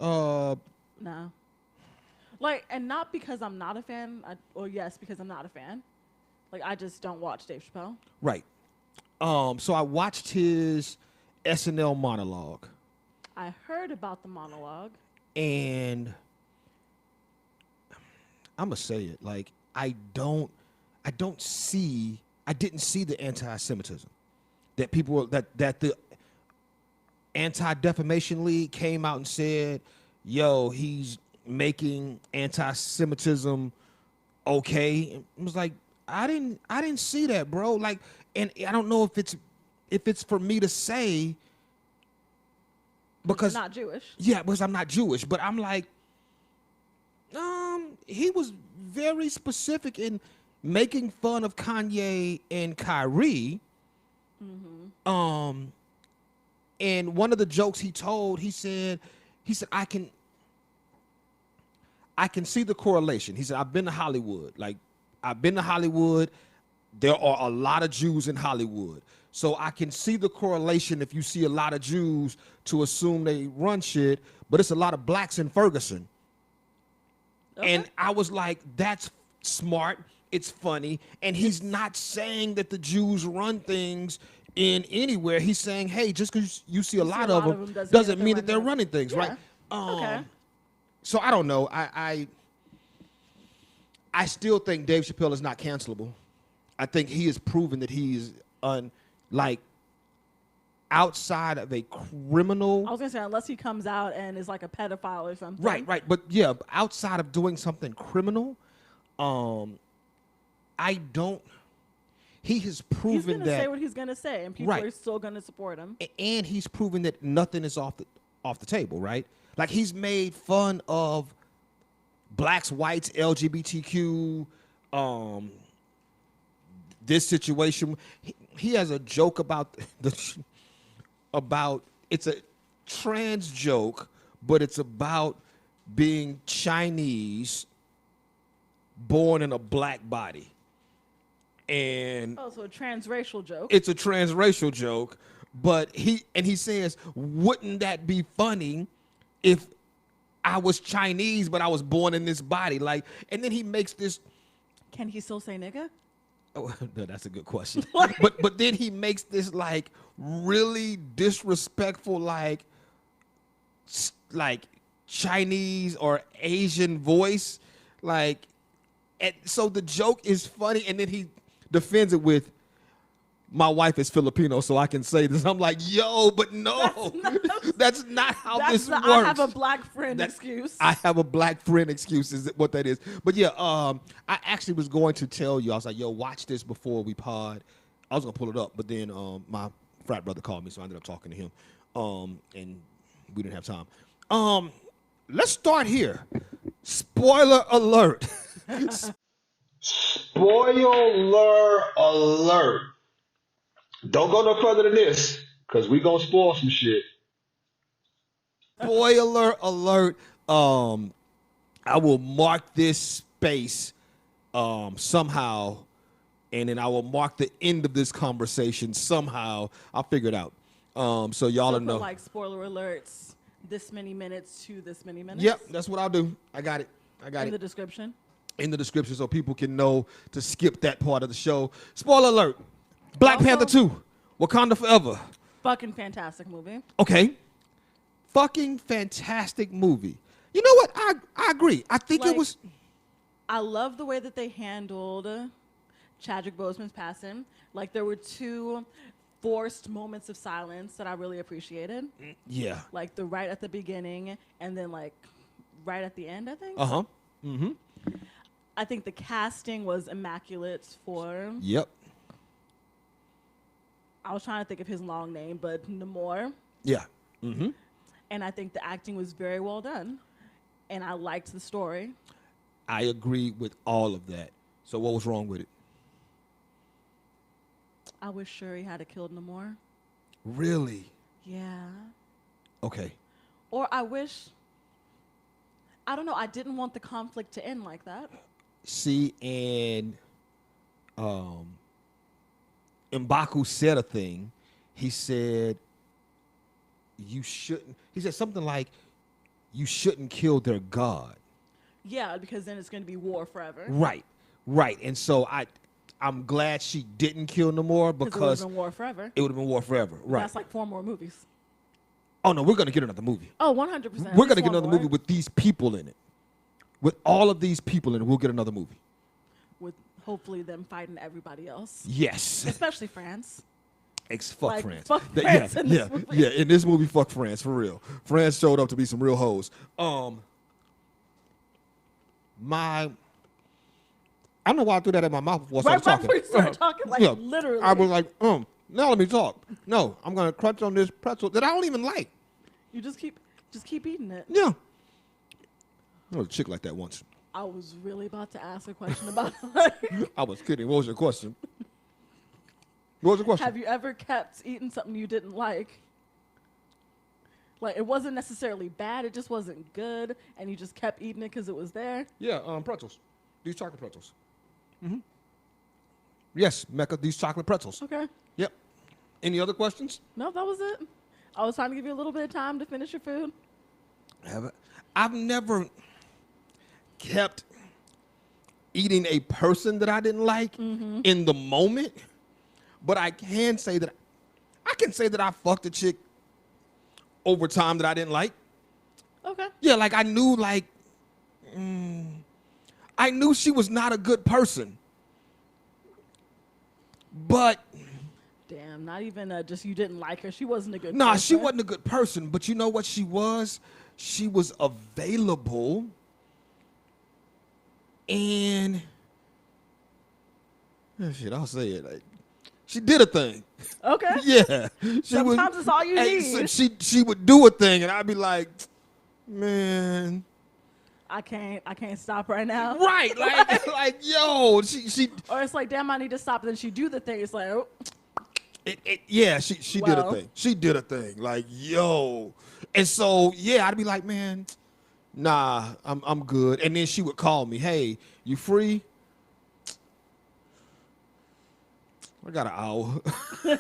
No. Like, and not because I'm not a fan, or yes, because I'm not a fan. Like, I just don't watch Dave Chappelle. Right. So I watched his SNL monologue, I heard about the monologue. and I'm gonna say it like I didn't see the anti-Semitism that people were, that the Anti-Defamation League came out and said, yo, he's making anti-Semitism okay. It was like, I didn't see that, bro. Like, and I don't know if it's for me to say because You're not Jewish. yeah, because I'm not Jewish, but I'm like, he was very specific in making fun of Kanye and Kyrie. And one of the jokes he told, he said, I can see the correlation. He said, I've been to Hollywood. Like, I've been to Hollywood. There are a lot of Jews in Hollywood. So I can see the correlation if you see a lot of Jews to assume they run shit, but it's a lot of blacks in Ferguson. Okay. And I was like, that's smart. It's funny. And he's not saying that the Jews run things in anywhere. He's saying, hey, just because you see a lot of them doesn't mean that they're running things, right? Okay. So I don't know. I still think Dave Chappelle is not cancelable. I think he has proven that he is outside of a criminal. I was gonna say, unless he comes out and is like a pedophile or something. Right. But yeah, outside of doing something criminal, he has proven He's gonna that, say what he's gonna say, and people Right. are still gonna support him. and he's proven that nothing is off the table, right? Like, he's made fun of blacks, whites, LGBTQ, this situation. He has a joke about it's a trans joke, but it's about being Chinese, born in a black body. And Oh, so a transracial joke. it's a transracial joke, but he says, wouldn't that be funny if I was Chinese but I was born in this body? Like, and then he makes this. Can he still say nigga? Oh, no, that's a good question. but then he makes this like really disrespectful like Chinese or Asian voice, like, and so the joke is funny, and then he defends it with, my wife is Filipino, so I can say this. I'm like, yo, but no, that's not how this works. I have a black friend excuse. I have a black friend excuse is what that is. But yeah, I actually was going to tell you, I was like, yo, watch this before we pod. I was gonna pull it up, but then my frat brother called me, so I ended up talking to him, and we didn't have time. Let's start here. Spoiler alert. Spoiler alert. Don't go no further than this, because we gonna spoil some shit. Spoiler alert. I will mark this space somehow, and then I will mark the end of this conversation somehow. I'll figure it out. So y'all So know. put, like, spoiler alerts, this many minutes to this many minutes. Yep, that's what I'll do. I got it. In the description. In the description, so people can know to skip that part of the show. Spoiler alert. Black Also- Panther 2, Wakanda Forever. Fucking fantastic movie. Okay. Fucking fantastic movie. You know what? I agree. I think it Like, was. I love the way that they handled Chadwick Boseman's passing. Like, there were two forced moments of silence that I really appreciated. Yeah. Like the right at the beginning and then like right at the end, I think. Uh-huh. Mm-hmm. I think the casting was immaculate for, Yep. I was trying to think of his long name, but Namor. Yeah. Mm-hmm. And I think the acting was very well done. And I liked the story. I agree with all of that. So what was wrong with it? I wish Shuri had killed Namor. Really? Yeah. Okay. Or I wish, I don't know, I didn't want the conflict to end like that. See, and M'Baku said a thing. He said, you shouldn't, he said something like, you shouldn't kill their God. Yeah, because then it's going to be war forever. Right, right. And so I'm glad she didn't kill Namor because it would have been war forever. it would have been war forever. Right. That's like 4 more movies. Oh, no, we're going to get another movie. Oh, 100%. We're going to get another movie with these people in it. With all of these people in it, we'll get another movie. With hopefully them fighting everybody else. Yes. Especially France. Fuck Like, France. fuck France in this movie. Yeah. In this movie, fuck France, for real. France showed up to be some real hoes. I don't know why I threw that in my mouth while I was Right talking. before you started talking, like literally. I was like, now let me talk. No, I'm going to crunch on this pretzel that I don't even like. You just keep eating it. Yeah. I was a chick like that once. I was really about to ask a question about I was kidding. What was your question? What was the question? have you ever kept eating something you didn't like? Like it wasn't necessarily bad, it just wasn't good, and you just kept eating it because it was there? Yeah, pretzels. These chocolate pretzels. Mm-hmm. Yes, Mecca, these chocolate pretzels. Okay. Yep. Any other questions? No, that was it. I was trying to give you a little bit of time to finish your food. I've never kept eating a person that I didn't like in the moment, but I can say that I fucked a chick over time that I didn't like. Okay. Yeah, like I knew I knew she was not a good person. But Damn, not even just you didn't like her. She wasn't a good nah, person. she wasn't a good person, but you know what she was? She was available. And shit, I'll say it. Like, she did a thing. Okay. Yeah. Sometimes it's all you need. She would do a thing, and I'd be like, man. I can't stop right now. Right, like yo, she. Or it's like, damn, I need to stop. And then she do the thing. It's like, oh. She did a Well. thing. She did a thing. Like yo, and so yeah, I'd be like, man, nah, I'm good. And then she would call me, hey, you free? I got an hour. I'm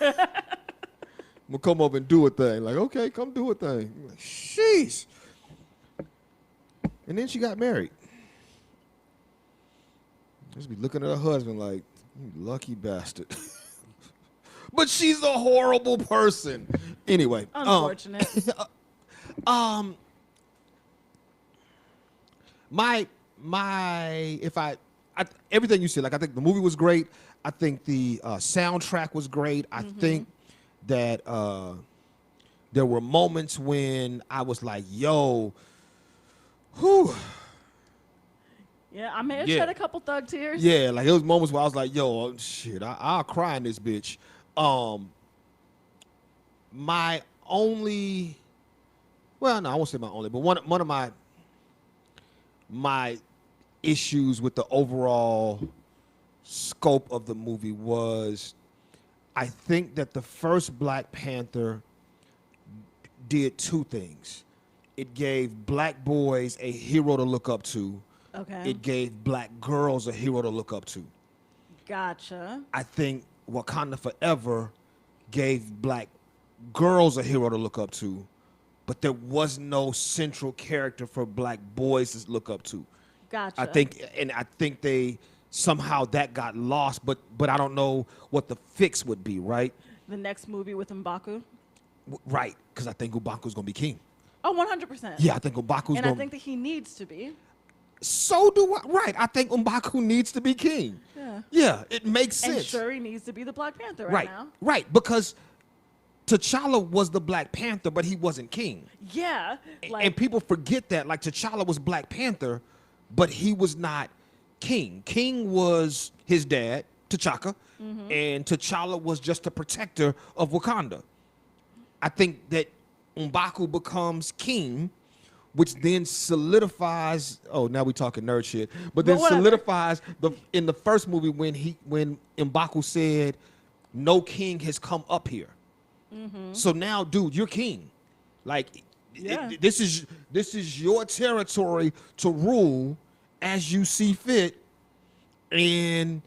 gonna come up and do a thing. Like, okay, come do a thing. I'm like, sheesh. And then she got married. Just be looking at her husband like, you lucky bastard. But she's a horrible person. Anyway. Unfortunate. Everything you said, like I think the movie was great. I think the soundtrack was great. I think that there were moments when I was like, yo, whew. Yeah, I may have Yeah. shed a couple thug tears. Yeah, like it was moments where I was like, yo, shit, I'll cry in this bitch. My only, well, no, I won't say my only, but one of my issues with the overall scope of the movie was I think that the first Black Panther did two things. It gave black boys a hero to look up to. Okay. It gave black girls a hero to look up to. Gotcha. I think Wakanda Forever gave black girls a hero to look up to, but there was no central character for black boys to look up to. Gotcha. I think they somehow that got lost, but I don't know what the fix would be, right? The next movie with M'Baku. Right, because I think M'Baku's gonna be king. Oh, 100%. Yeah, I think M'Baku's And gonna. I think that he needs to be. So do I. Right, I think M'Baku needs to be king. Yeah. Yeah, it makes And sense. Shuri needs to be the Black Panther Right, now. right, because T'Challa was the Black Panther, but he wasn't king. Yeah, like And people forget that. Like T'Challa was Black Panther, but he was not king. King was his dad, T'Chaka, and T'Challa was just a protector of Wakanda. I think that M'Baku becomes king, which then solidifies. Oh, now we talking nerd shit. But then whatever. solidifies in the first movie when M'Baku said, "No king has come up here." So now, dude, you're king. Like, Yeah. this is your territory to rule as you see fit. And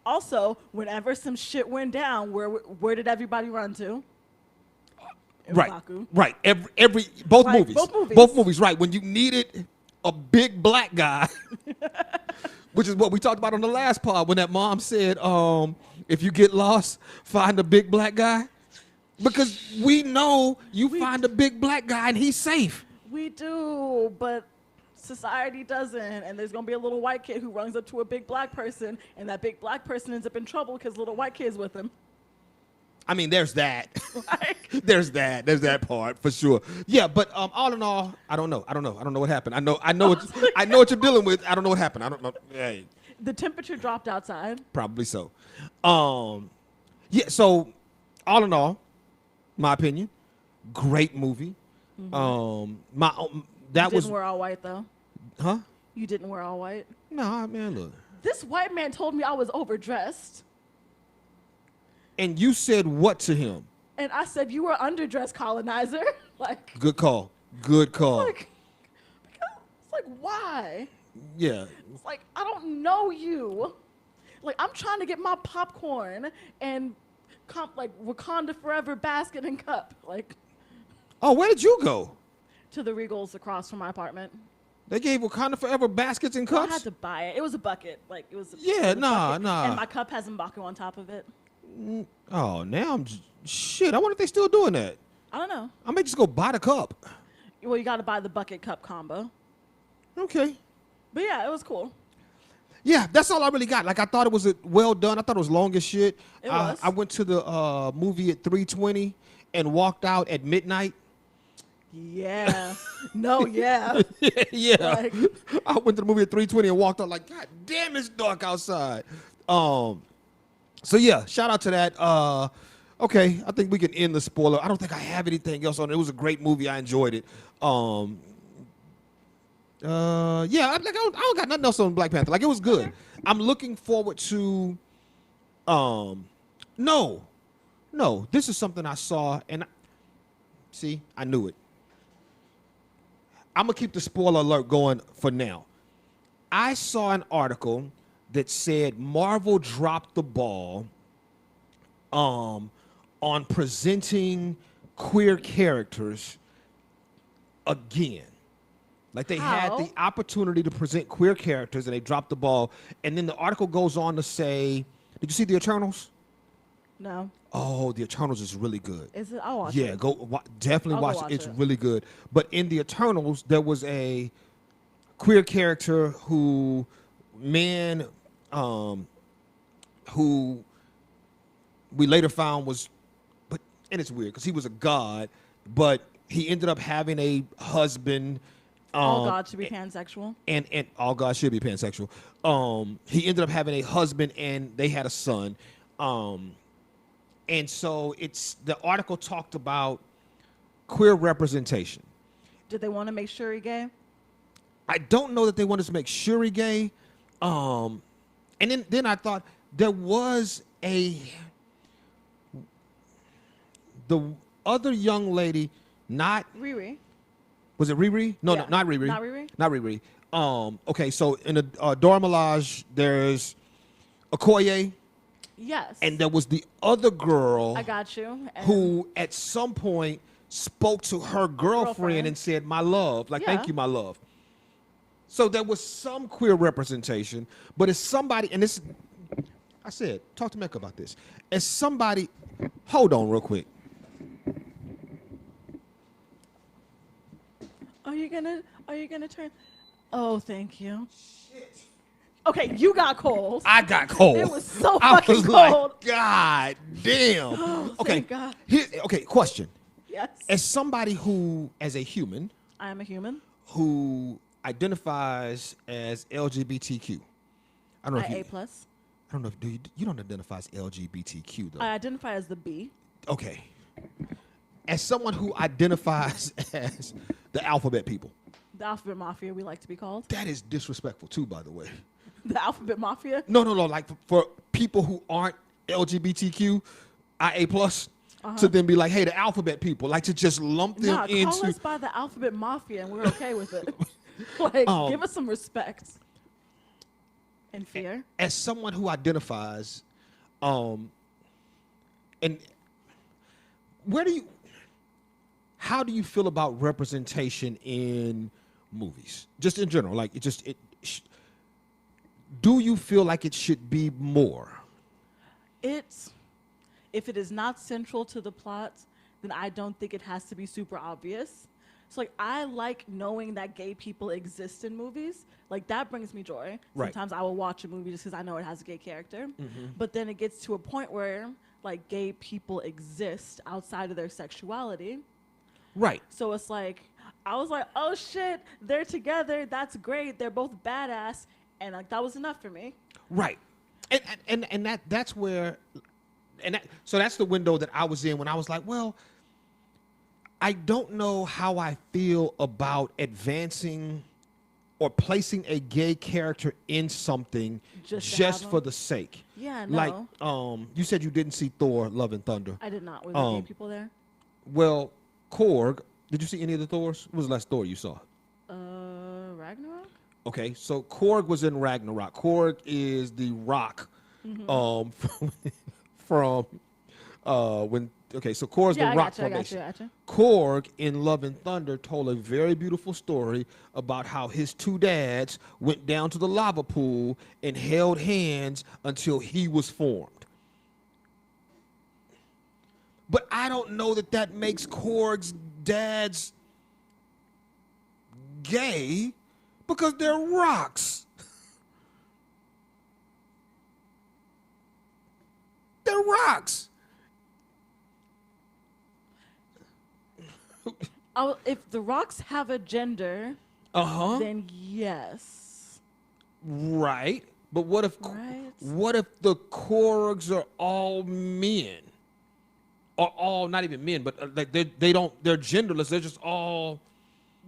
also whenever some shit went down, where did everybody run to? right, M'Baku. right. Every both Like, movies, both movies. right. When you needed a big black guy, which is what we talked about on the last pod when that mom said, if you get lost, find a big black guy. Because we know you find a big black guy and he's safe. We do, but society doesn't. And there's gonna be a little white kid who runs up to a big black person, and that big black person ends up in trouble because little white kid's with him. I mean, there's that. Like, There's that part for sure. Yeah, but all in all, I don't know what happened. I know what you're dealing with. I don't know what happened. I don't know. Hey, the temperature dropped outside. probably so. Yeah. So, all in all, my opinion, great movie. That You was didn't wear all white though. huh? You didn't wear all white. Nah, man, look. This white man told me I was overdressed, And you said what to him? and I said you were underdressed, colonizer. Like, Good call. Good call. like, because it's like why? Yeah. It's like I don't know you. Like I'm trying to get my popcorn and like Wakanda Forever basket and cup, like Oh, where did you go? to the Regals across from my apartment. They gave Wakanda Forever baskets and I had cups? to buy it. It was a bucket, like it was. Yeah, it was a bucket, nah. And my cup has M'Baku on top of it. Oh, now shit. I wonder if they still doing that. I don't know. I may just go buy the cup. Well, you got to buy the bucket cup combo. Okay. But yeah, it was cool. Yeah, that's all I really got. Like I thought it was well done. I thought it was long as shit. It was. I went to the movie at 3:20 and walked out at midnight. Yeah. No, yeah. Yeah. Like- I went to the movie at 3:20 and walked out like, God damn, it's dark outside. So yeah, shout out to that. Okay, I think we can end the spoiler. I don't think I have anything else on it. It was a great movie. I enjoyed it. Yeah, I don't got nothing else on Black Panther. Like it was good. I'm looking forward to. No, this is something I saw and see, I knew it. I'm gonna keep the spoiler alert going for now. I saw an article that said Marvel dropped the ball on presenting queer characters again. Like they had How? the opportunity to present queer characters and they dropped the ball. And then the article goes on to say, did you see the Eternals? No. Oh, the Eternals is really good. Is it? I'll watch Yeah, it. definitely I'll go watch watch it. It's it. really good. But in the Eternals, there was a queer character who who we later found was, and it's weird because he was a god, but he ended up having a husband. All gods should be pansexual. And all gods should be pansexual. He ended up having a husband and they had a son. And so the article talked about queer representation. Did they want to make sure he gay? I don't know that they wanted to make Shuri gay. And then I thought there was the other young lady, not Riri. was it Riri? No, Yeah. not Riri. Not Riri? Not Riri. Okay, so in the Dora Milaje, there's Okoye, Yes. and there was the other girl I got you. And who at some point spoke to her girlfriend and said, "My love," like, "Thank Yeah. you, my love." So there was some queer representation, but as somebody, and this, I said, talk to Mecca about this. As somebody, hold on real quick. Are you gonna turn? Oh, thank you. Okay, you got cold. I got cold. It was so I fucking was like, cold. God damn. Oh, Okay. thank God. Okay, question. Yes. As somebody who, as a human, I am a human. who identifies as LGBTQ, I don't know if I you, A plus. I don't know if you don't identify as LGBTQ though. I identify as the B. Okay. As someone who identifies as the alphabet people, The alphabet mafia, we like to be called. that is disrespectful too, by the way. The alphabet mafia. No, like for people who aren't LGBTQ, IA plus, to then be like, hey, the alphabet people, like to just lump them Nah, call into. us by the alphabet mafia, and we're okay with it. Like, give us some respect and fear. As someone who identifies, and how do you feel about representation in movies, just in general? Like, do you feel like it should be more? If it is not central to the plot, then I don't think it has to be super obvious. So like I like knowing that gay people exist in movies. Like that brings me joy. Right. Sometimes I will watch a movie just because I know it has a gay character. But then it gets to a point where like gay people exist outside of their sexuality. Right. So it's like I was like, oh shit, they're together. That's great. They're both badass, and like that was enough for me. Right. And that's where, so that's the window that I was in when I was like, well, I don't know how I feel about advancing or placing a gay character in something Just to just have for him? the sake. Yeah, no. Like, you said you didn't see Thor: Love and Thunder. I did not. Were there gay people there? Well, Korg, did you see any of the Thors? What was the last Thor you saw? Ragnarok? Okay, so Korg was in Ragnarok. Korg is the rock from when okay, so Korg's Yeah, the I rock gotcha, I formation. gotcha. Korg in Love and Thunder told a very beautiful story about how his two dads went down to the lava pool and held hands until he was formed. But I don't know that that makes Korg's dads gay because they're rocks. They're rocks. If the rocks have a gender, Uh-huh. then yes. Right. But what if Right. the Korgs are all men? Or all not even men, but like they're genderless. They're just all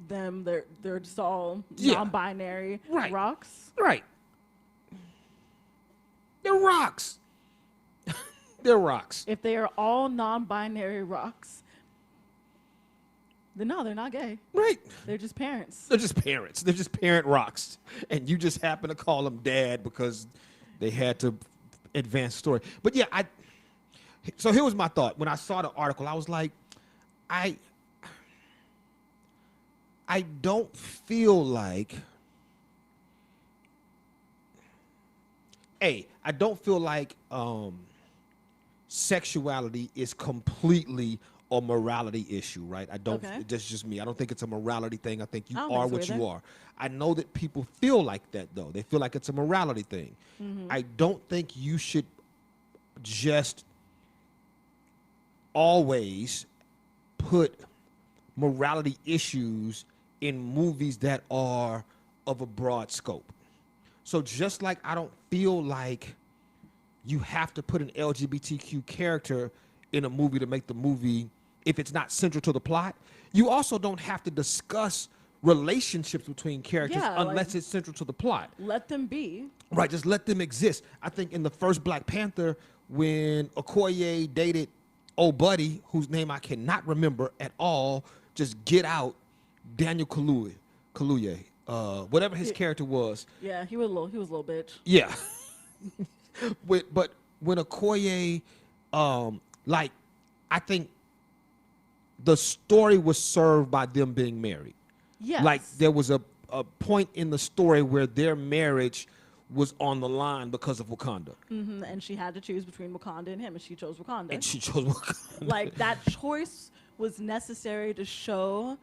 They're just all Yeah. non-binary Right. rocks. right. They're rocks. They're rocks. If they are all non-binary rocks, then no, they're not gay. Right. They're just parents. They're just parents. They're just parent rocks. And you just happen to call them dad because they had to advance the story. But yeah, so here was my thought. When I saw the article, I was like, I don't feel like I don't feel like sexuality is completely a morality issue, right? I don't. Okay. That's just me. I don't think it's a morality thing. I think you I don't are think so what you either. are. I know that people feel like that though. They feel like it's a morality thing. I don't think you should just always put morality issues in movies that are of a broad scope. So just like I don't feel like you have to put an LGBTQ character in a movie to make the movie if it's not central to the plot, you also don't have to discuss relationships between characters Yeah, unless like- it's central to the plot. Let them be. Right, just let them exist. I think in the first Black Panther, when Okoye dated old buddy, whose name I cannot remember at all, just get out, Daniel Kaluuya, whatever his character was. Yeah, he was a little bitch. Yeah. But when Okoye, like, I think the story was served by them being married. Yes. Like there was a point in the story where their marriage was on the line because of Wakanda. And she had to choose between Wakanda and him, and she chose Wakanda. And she chose Wakanda. Like that choice was necessary to show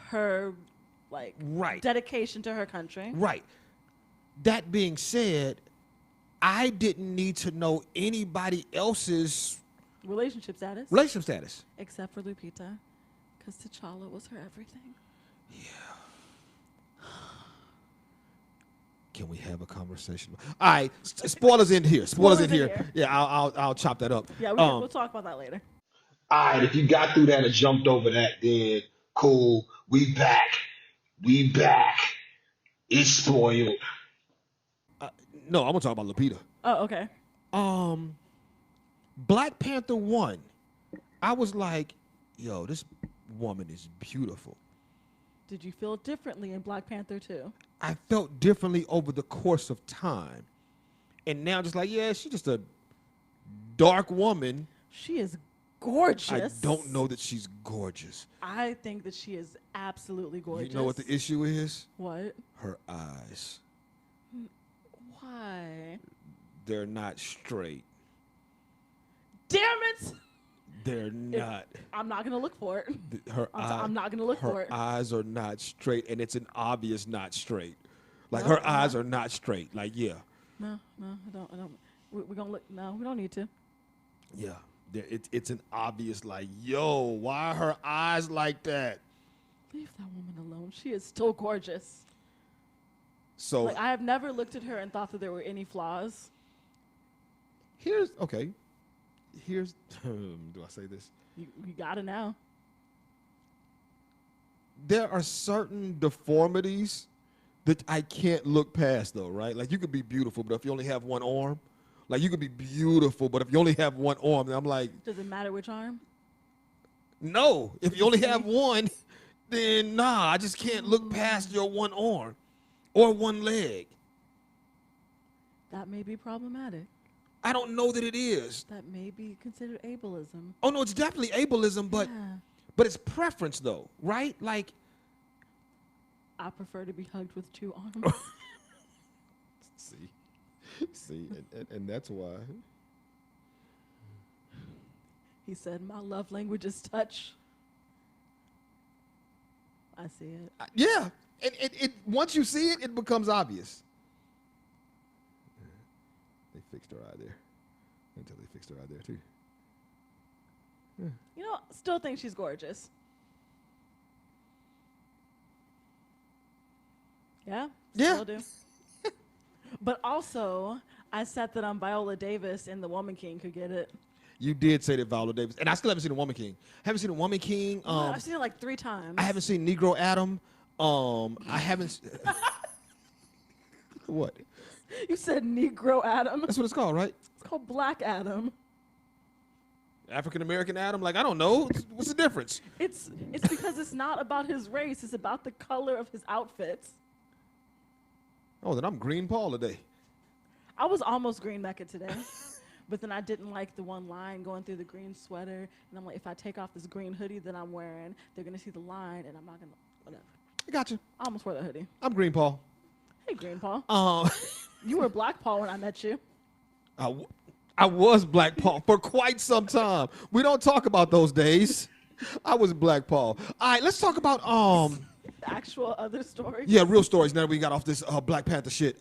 her like Right. dedication to her country. Right. that being said, I didn't need to know anybody else's Relationship status, relationship status. except for Lupita, because T'Challa was her everything. Can we have a conversation? All right, spoilers in here. Spoilers in Spoilers in here. here. Yeah, I'll chop that up. Yeah, we'll talk about that later. All right, if you got through that and jumped over that, then cool. We back. We back. It's spoiled. No, I'm gonna talk about Lupita. Oh, okay. Black Panther 1. I was like, yo, this woman is beautiful. Did you feel differently in Black Panther 2? I felt differently over the course of time. And now just like, yeah, she's just a dark woman. She is gorgeous. I don't know that she's gorgeous. I think that she is absolutely gorgeous. You know what the issue is? What? Her eyes. Why? They're not straight. Damn it! They're not. I'm not gonna look for it. I'm not gonna look her for it. eyes are not straight, and it's an obvious not straight. Like No, her eyes are not straight. Like yeah, No, I don't. We're gonna look. No, we don't need to. yeah. It's an obvious like yo. Why are her eyes like that? Leave that woman alone. She is still gorgeous. So Like I have never looked at her and thought that there were any flaws. here's okay. Here's do I say this? You gotta know. There are certain deformities that I can't look past though, right? Like you could be beautiful, but if you only have one arm, like you could be beautiful, but if you only have one arm, then I'm like, Does it matter which arm? no. If you only have one, then nah, I just can't look past your one arm or one leg. That may be problematic. I don't know that it is. That may be considered ableism. Oh no, it's definitely ableism, but Yeah. but it's preference though, right? Like I prefer to be hugged with two arms. see, and that's why. He said, "My love language is touch." I see it. Yeah, it once you see it, it becomes obvious. They fixed her eye there. Until they fixed her eye there too. You know, still think she's gorgeous. Yeah? Yeah. Still do. But also, I said that Viola Davis in The Woman King could get it. You did say that Viola Davis, and I still haven't seen The Woman King. Haven't seen The Woman King. I've seen it like 3 times. I haven't seen Negro Adam. I haven't. What? You said Negro Adam. That's what it's called, right? It's called Black Adam. African American Adam. Like I don't know. What's the difference? It's because it's not about his race. It's about the color of his outfits. Oh, then I'm Green Paul today. I was almost Green Mecca today. But then I didn't like the one line going through the green sweater. And I'm like, if I take off this green hoodie that I'm wearing, they're going to see the line, and I'm not going to, whatever. I got you. I almost wore that hoodie. I'm Green Paul. Hey, Green Paul. Um, You were Black Paul when I met you. I was Black Paul for quite some time. We don't talk about those days. I was Black Paul. All right, let's talk about The actual other story. yeah, real stories. Now that we got off this Black Panther shit.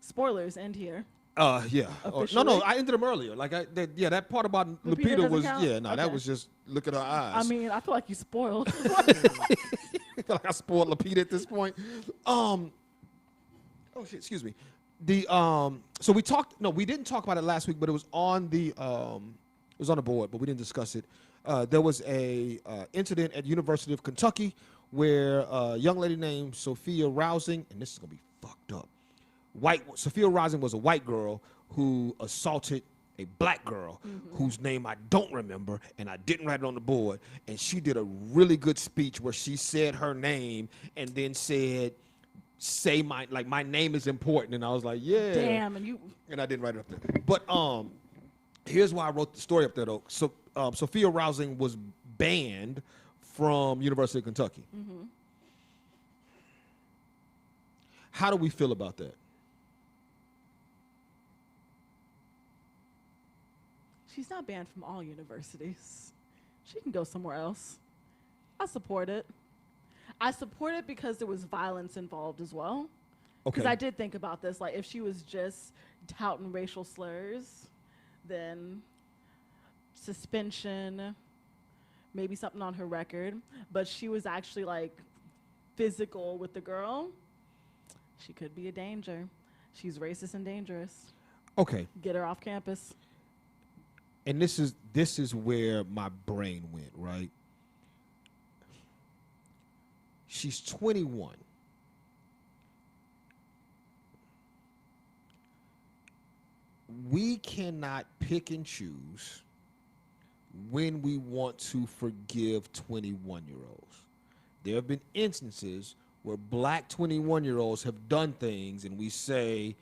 Spoilers end here. Yeah. No, Officially? I ended them earlier. Like that part about Lupita Lupita doesn't was count? that Okay. was just look at her eyes. I mean, I feel like you spoiled. I feel like I spoiled Lupita at this point. Oh shit, excuse me. So we didn't talk about it last week, but it was on the board, but we didn't discuss it. There was a incident at University of Kentucky where a young lady named Sophia Rousing, and this is gonna be fucked up. Sophia Rousing was a white girl who assaulted a black girl whose name I don't remember, and I didn't write it on the board. And she did a really good speech where she said her name and then said, "Say my name is important." And I was like, "Yeah." Damn, And I didn't write it up there. But here's why I wrote the story up there though. So Sophia Rousing was banned from University of Kentucky. How do we feel about that? she's not banned from all universities. She can go somewhere else. I support it. I support it because there was violence involved as well. Okay. Because I did think about this. Like, if she was just touting racial slurs, then suspension, maybe something on her record. But she was actually like physical with the girl. She could be a danger. She's racist and dangerous. Okay. Get her off campus. And this is where my brain went, right? She's 21. We cannot pick and choose when we want to forgive 21-year-olds. There have been instances where black 21-year-olds have done things and we say,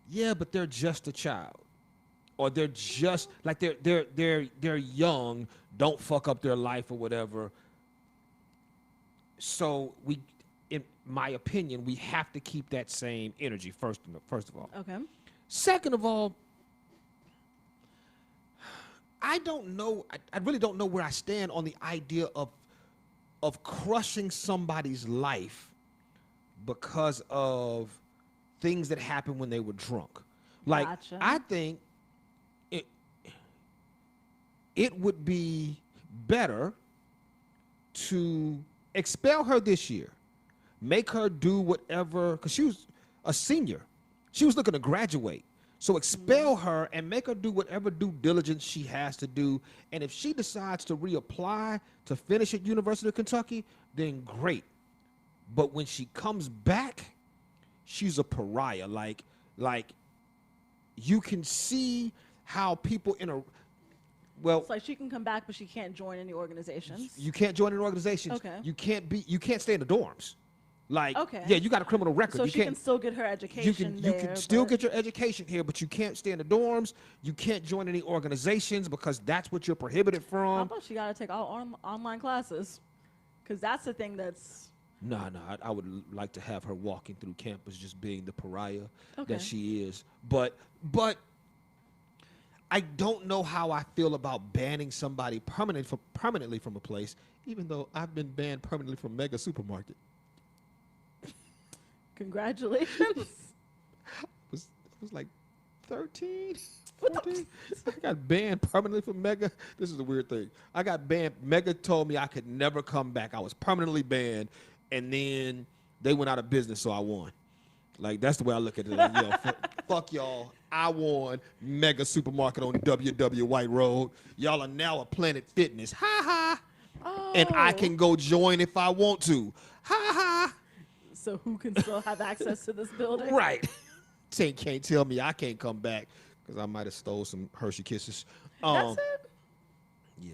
yeah, but they're just a child. Or they're just like they're young, don't fuck up their life or whatever. So we, in my opinion, we have to keep that same energy first of all. Okay. Second of all, I don't know. I really don't know where I stand on the idea of crushing somebody's life because of things that happened when they were drunk. Like, Gotcha. I think it would be better to expel her this year, make her do whatever, because she was a senior. She was looking to graduate. So expel her and make her do whatever due diligence she has to do. And if she decides to reapply to finish at University of Kentucky, then great. But when she comes back, she's a pariah. Like you can see how people well, It's like she can come back, but she can't join any organizations. you can't join an organization. Okay. You can't stay in the dorms. Like, Okay. yeah, you got a criminal record. So you she can't, can still get her education you can there, still but- get your education here, but you can't stay in the dorms. You can't join any organizations because that's what you're prohibited How from. about she got to take all online classes? Because that's the thing that's... No, I would like to have her walking through campus just being the pariah Okay. that she is. But I don't know how I feel about banning somebody permanently from a place, even though I've been banned permanently from Mega Supermarket. Congratulations. I was like 13, 14. I got banned permanently from Mega. This is a weird thing. I got banned. Mega told me I could never come back. I was permanently banned, and then they went out of business, so I won. Like, that's the way I look at it. Like, yo, fuck y'all. I won Mega Supermarket on WW White Road. Y'all are now a Planet Fitness. Ha ha. Oh. And I can go join if I want to. Ha ha. So who can still have access to this building? Right. Can't tell me I can't come back because I might have stole some Hershey Kisses. That's it? Yeah.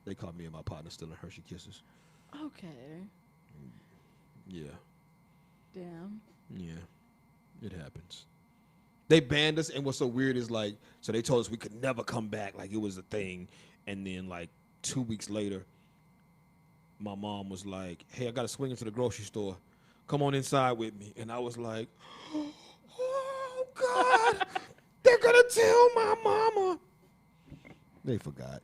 They caught me and my partner stealing Hershey Kisses. Okay. Yeah. Damn. Yeah. It happens. They banned us, and what's so weird is, like, so they told us we could never come back, like it was a thing. And then, like, 2 weeks later, my mom was like, hey, I got to swing into the grocery store. Come on inside with me. And I was like, oh, God, they're going to tell my mama. They forgot.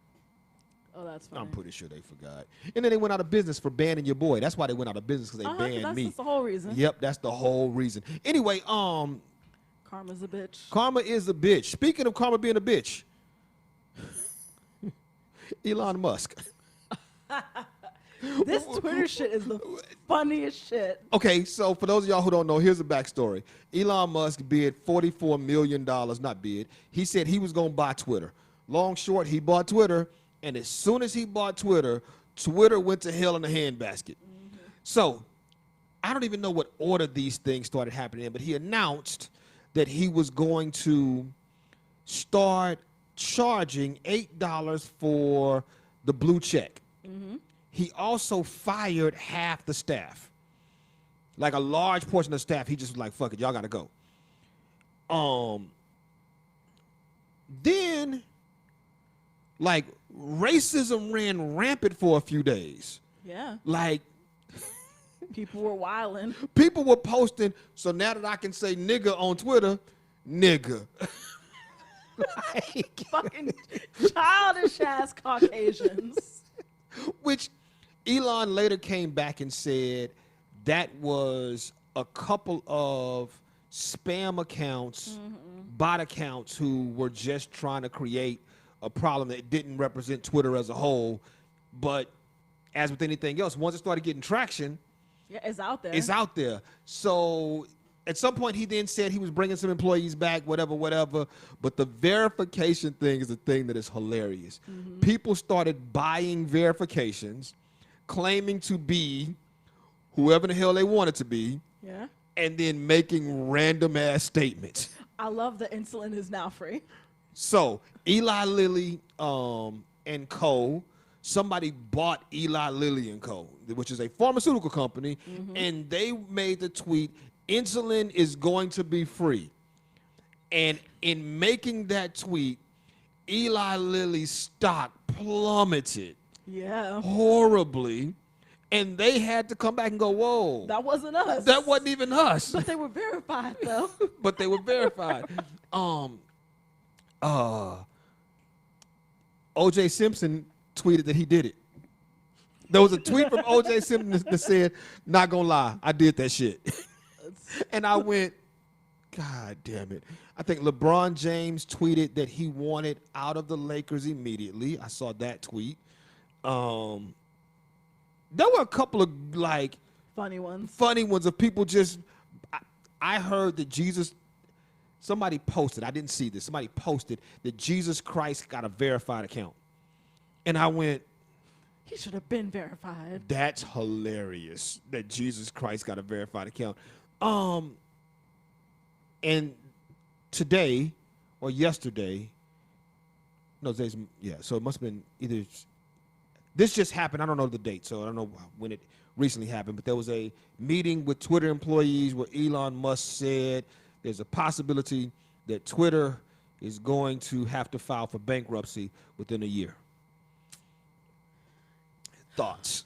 Oh, that's funny. I'm pretty sure they forgot. And then they went out of business for banning your boy. That's why they went out of business, because they banned that's me. That's the whole reason. Yep, that's the whole reason. Anyway, Karma's a bitch. karma is a bitch. Speaking of karma being a bitch, Elon Musk. This Twitter shit is the funniest shit. Okay, so for those of y'all who don't know, here's the backstory. Elon Musk bid $44 million, not bid. He said he was going to buy Twitter. Long short, he bought Twitter, and as soon as he bought Twitter, Twitter went to hell in a handbasket. Mm-hmm. So I don't even know what order these things started happening in, but he announced that he was going to start charging $8 for the blue check. Mm-hmm. He also fired half the staff. Like a large portion of the staff, he just was like, fuck it, y'all gotta go. Then, like, racism ran rampant for a few days. Yeah. Like, People were wilding. people were posting, so now that I can say nigga on Twitter, nigga. Like, Fucking childish ass Caucasians. which Elon later came back and said that was a couple of spam accounts, bot accounts who were just trying to create a problem that didn't represent Twitter as a whole. But as with anything else, once it started getting traction, Yeah, it's out there. it's out there. So at some point, he then said he was bringing some employees back, whatever. But the verification thing is the thing that is hilarious. People started buying verifications, claiming to be whoever the hell they wanted to be, Yeah. and then making random ass statements. I love the insulin is now free. So Eli Lilly and Co. Somebody bought Eli Lilly and Co., which is a pharmaceutical company, and they made the tweet, "Insulin is going to be free." And in making that tweet, Eli Lilly's stock plummeted Yeah. horribly, and they had to come back and go, "Whoa, That wasn't us. that wasn't even us." But they were verified though. But they were verified. O.J. Simpson tweeted that he did it. There was a tweet from O.J. Simpson that said, "Not gonna lie, I did that shit." And I went, God damn it. I think LeBron James tweeted that he wanted out of the Lakers immediately. I saw that tweet. There were a couple of like Funny ones. funny ones of people just. I heard that somebody posted, I didn't see this, somebody posted that Jesus Christ got a verified account. And I went, He should have been verified. that's hilarious that Jesus Christ got a verified account. And today or yesterday, no, so it must have been either, this just happened, I don't know the date, so I don't know when it recently happened, but there was a meeting with Twitter employees where Elon Musk said there's a possibility that Twitter is going to have to file for bankruptcy within a year. Thoughts?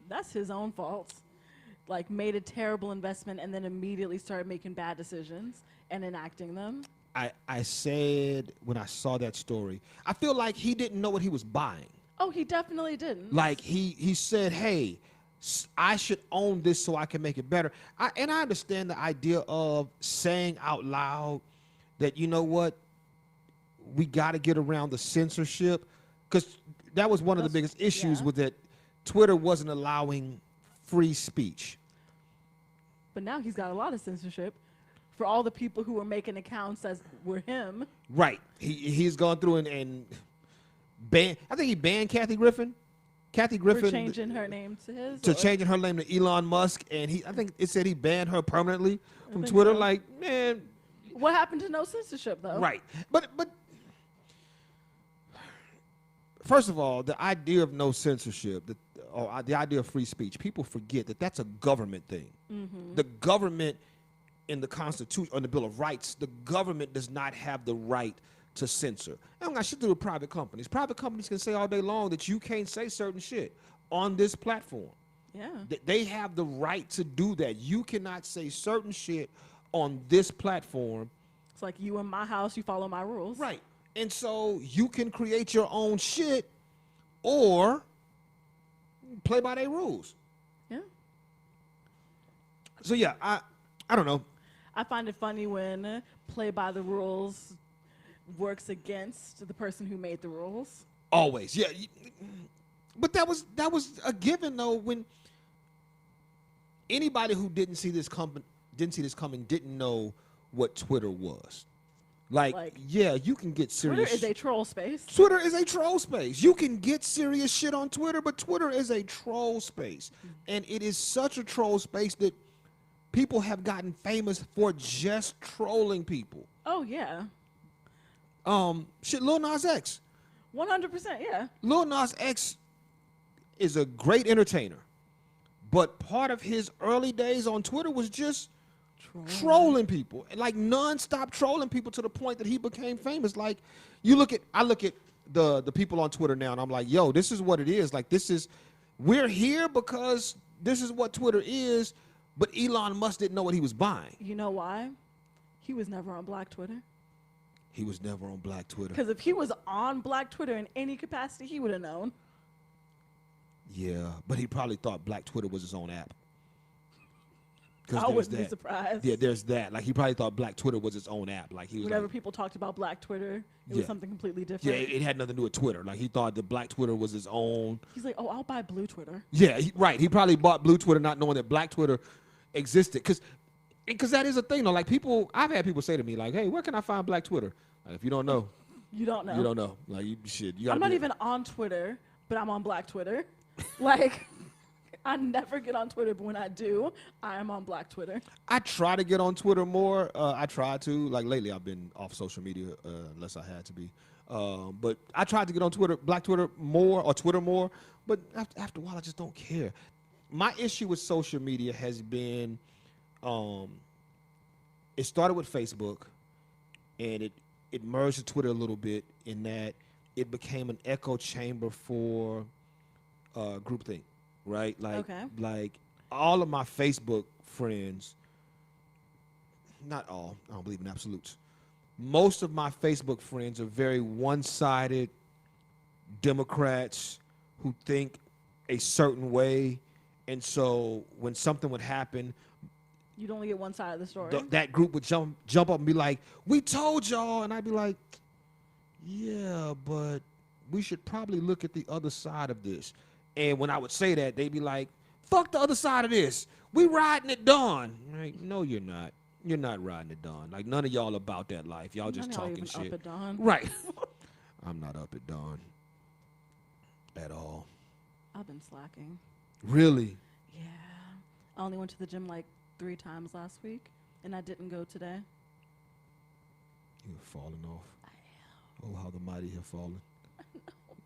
That's his own fault. Like, made a terrible investment and then immediately started making bad decisions and enacting them. I said when I saw that story, I feel like he didn't know what he was buying. Oh, he definitely didn't. Like he said, hey, I should own this so I can make it better. And I understand the idea of saying out loud that, you know what, we got to get around the censorship, because that was one of the biggest issues yeah. with that Twitter wasn't allowing free speech. But now he's got a lot of censorship for all the people who were making accounts as were him. Right. He's gone through and banned, I think he banned Kathy Griffin. Kathy Griffin For changing her name to his. to or- changing her name to Elon Musk, and I think it said he banned her permanently from think Twitter. so. Like, man, What happened to no censorship, though? right. But first of all, the idea of no censorship, or the idea of free speech, people forget that that's a government thing. The government, in the Constitution, or the Bill of Rights, the government does not have the right to censor. I don't got shit to do with private companies. Private companies can say all day long that you can't say certain shit on this platform. Yeah. They have the right to do that. You cannot say certain shit on this platform. It's like you in my house, you follow my rules. Right. And so you can create your own shit or play by their rules. Yeah. So yeah, I don't know. I find it funny when play by the rules works against the person who made the rules. Always. Yeah. But that was a given though, when anybody who didn't see this coming didn't know what Twitter was. Like, yeah, you can get serious. Twitter is a troll space. Twitter is a troll space. You can get serious shit on Twitter, but Twitter is a troll space. And it is such a troll space that people have gotten famous for just trolling people. Oh, yeah. Shit, Lil Nas X. 100%, yeah. Lil Nas X is a great entertainer, but part of his early days on Twitter was just trolling people, and like non-stop trolling people to the point that he became famous. Like, I look at the people on Twitter now, and I'm like, yo, this is what it is. Like, we're here because this is what Twitter is. But Elon Musk didn't know what he was buying. You know why? He was never on Black Twitter. He was never on Black Twitter. Because if he was on Black Twitter in any capacity, he would have known. Yeah, but he probably thought Black Twitter was his own app. Because I there's wouldn't be that. surprised. Yeah, there's that. Like he probably thought Black Twitter was its own app. Like he was Whenever like, people talked about Black Twitter, it Yeah. was something completely yeah, different. it had nothing to do with Twitter. Like he thought that Black Twitter was his own. He's like, oh, I'll buy Blue Twitter. Yeah, right. He probably bought Blue Twitter not knowing that Black Twitter existed. Because that is a thing though. Like people, I've had people say to me like, hey, where can I find Black Twitter? Like, if you don't know, You don't know. you don't know. Like you should. You gotta I'm not be- even on Twitter, but I'm on Black Twitter. Like, I never get on Twitter, but when I do, I am on Black Twitter. I try to get on Twitter more. I try to. Like lately, I've been off social media unless I had to be. But I tried to get on Twitter, Black Twitter more, or Twitter more. But after a while, I just don't care. My issue with social media has been, it started with Facebook, and it merged with Twitter a little bit in that it became an echo chamber for groupthink, right? Okay. Like all of my Facebook friends, not all, I don't believe in absolutes. Most of my Facebook friends are very one-sided Democrats who think a certain way, and so when something would happen, You'd only get one side of the story. that group would jump up and be like, "We told y'all," and I'd be like, "Yeah, but we should probably look at the other side of this." And when I would say that, they'd be like, "Fuck the other side of this. We riding at dawn." Like, no, you're not. You're not riding at dawn. Like none of y'all about that life. Y'all just None of y'all talking even shit. Up at dawn. Right. I'm not up at dawn at all. I've been slacking. Really? Yeah. I only went to the gym like 3 times last week, and I didn't go today. You're falling off. Oh, how the mighty have fallen.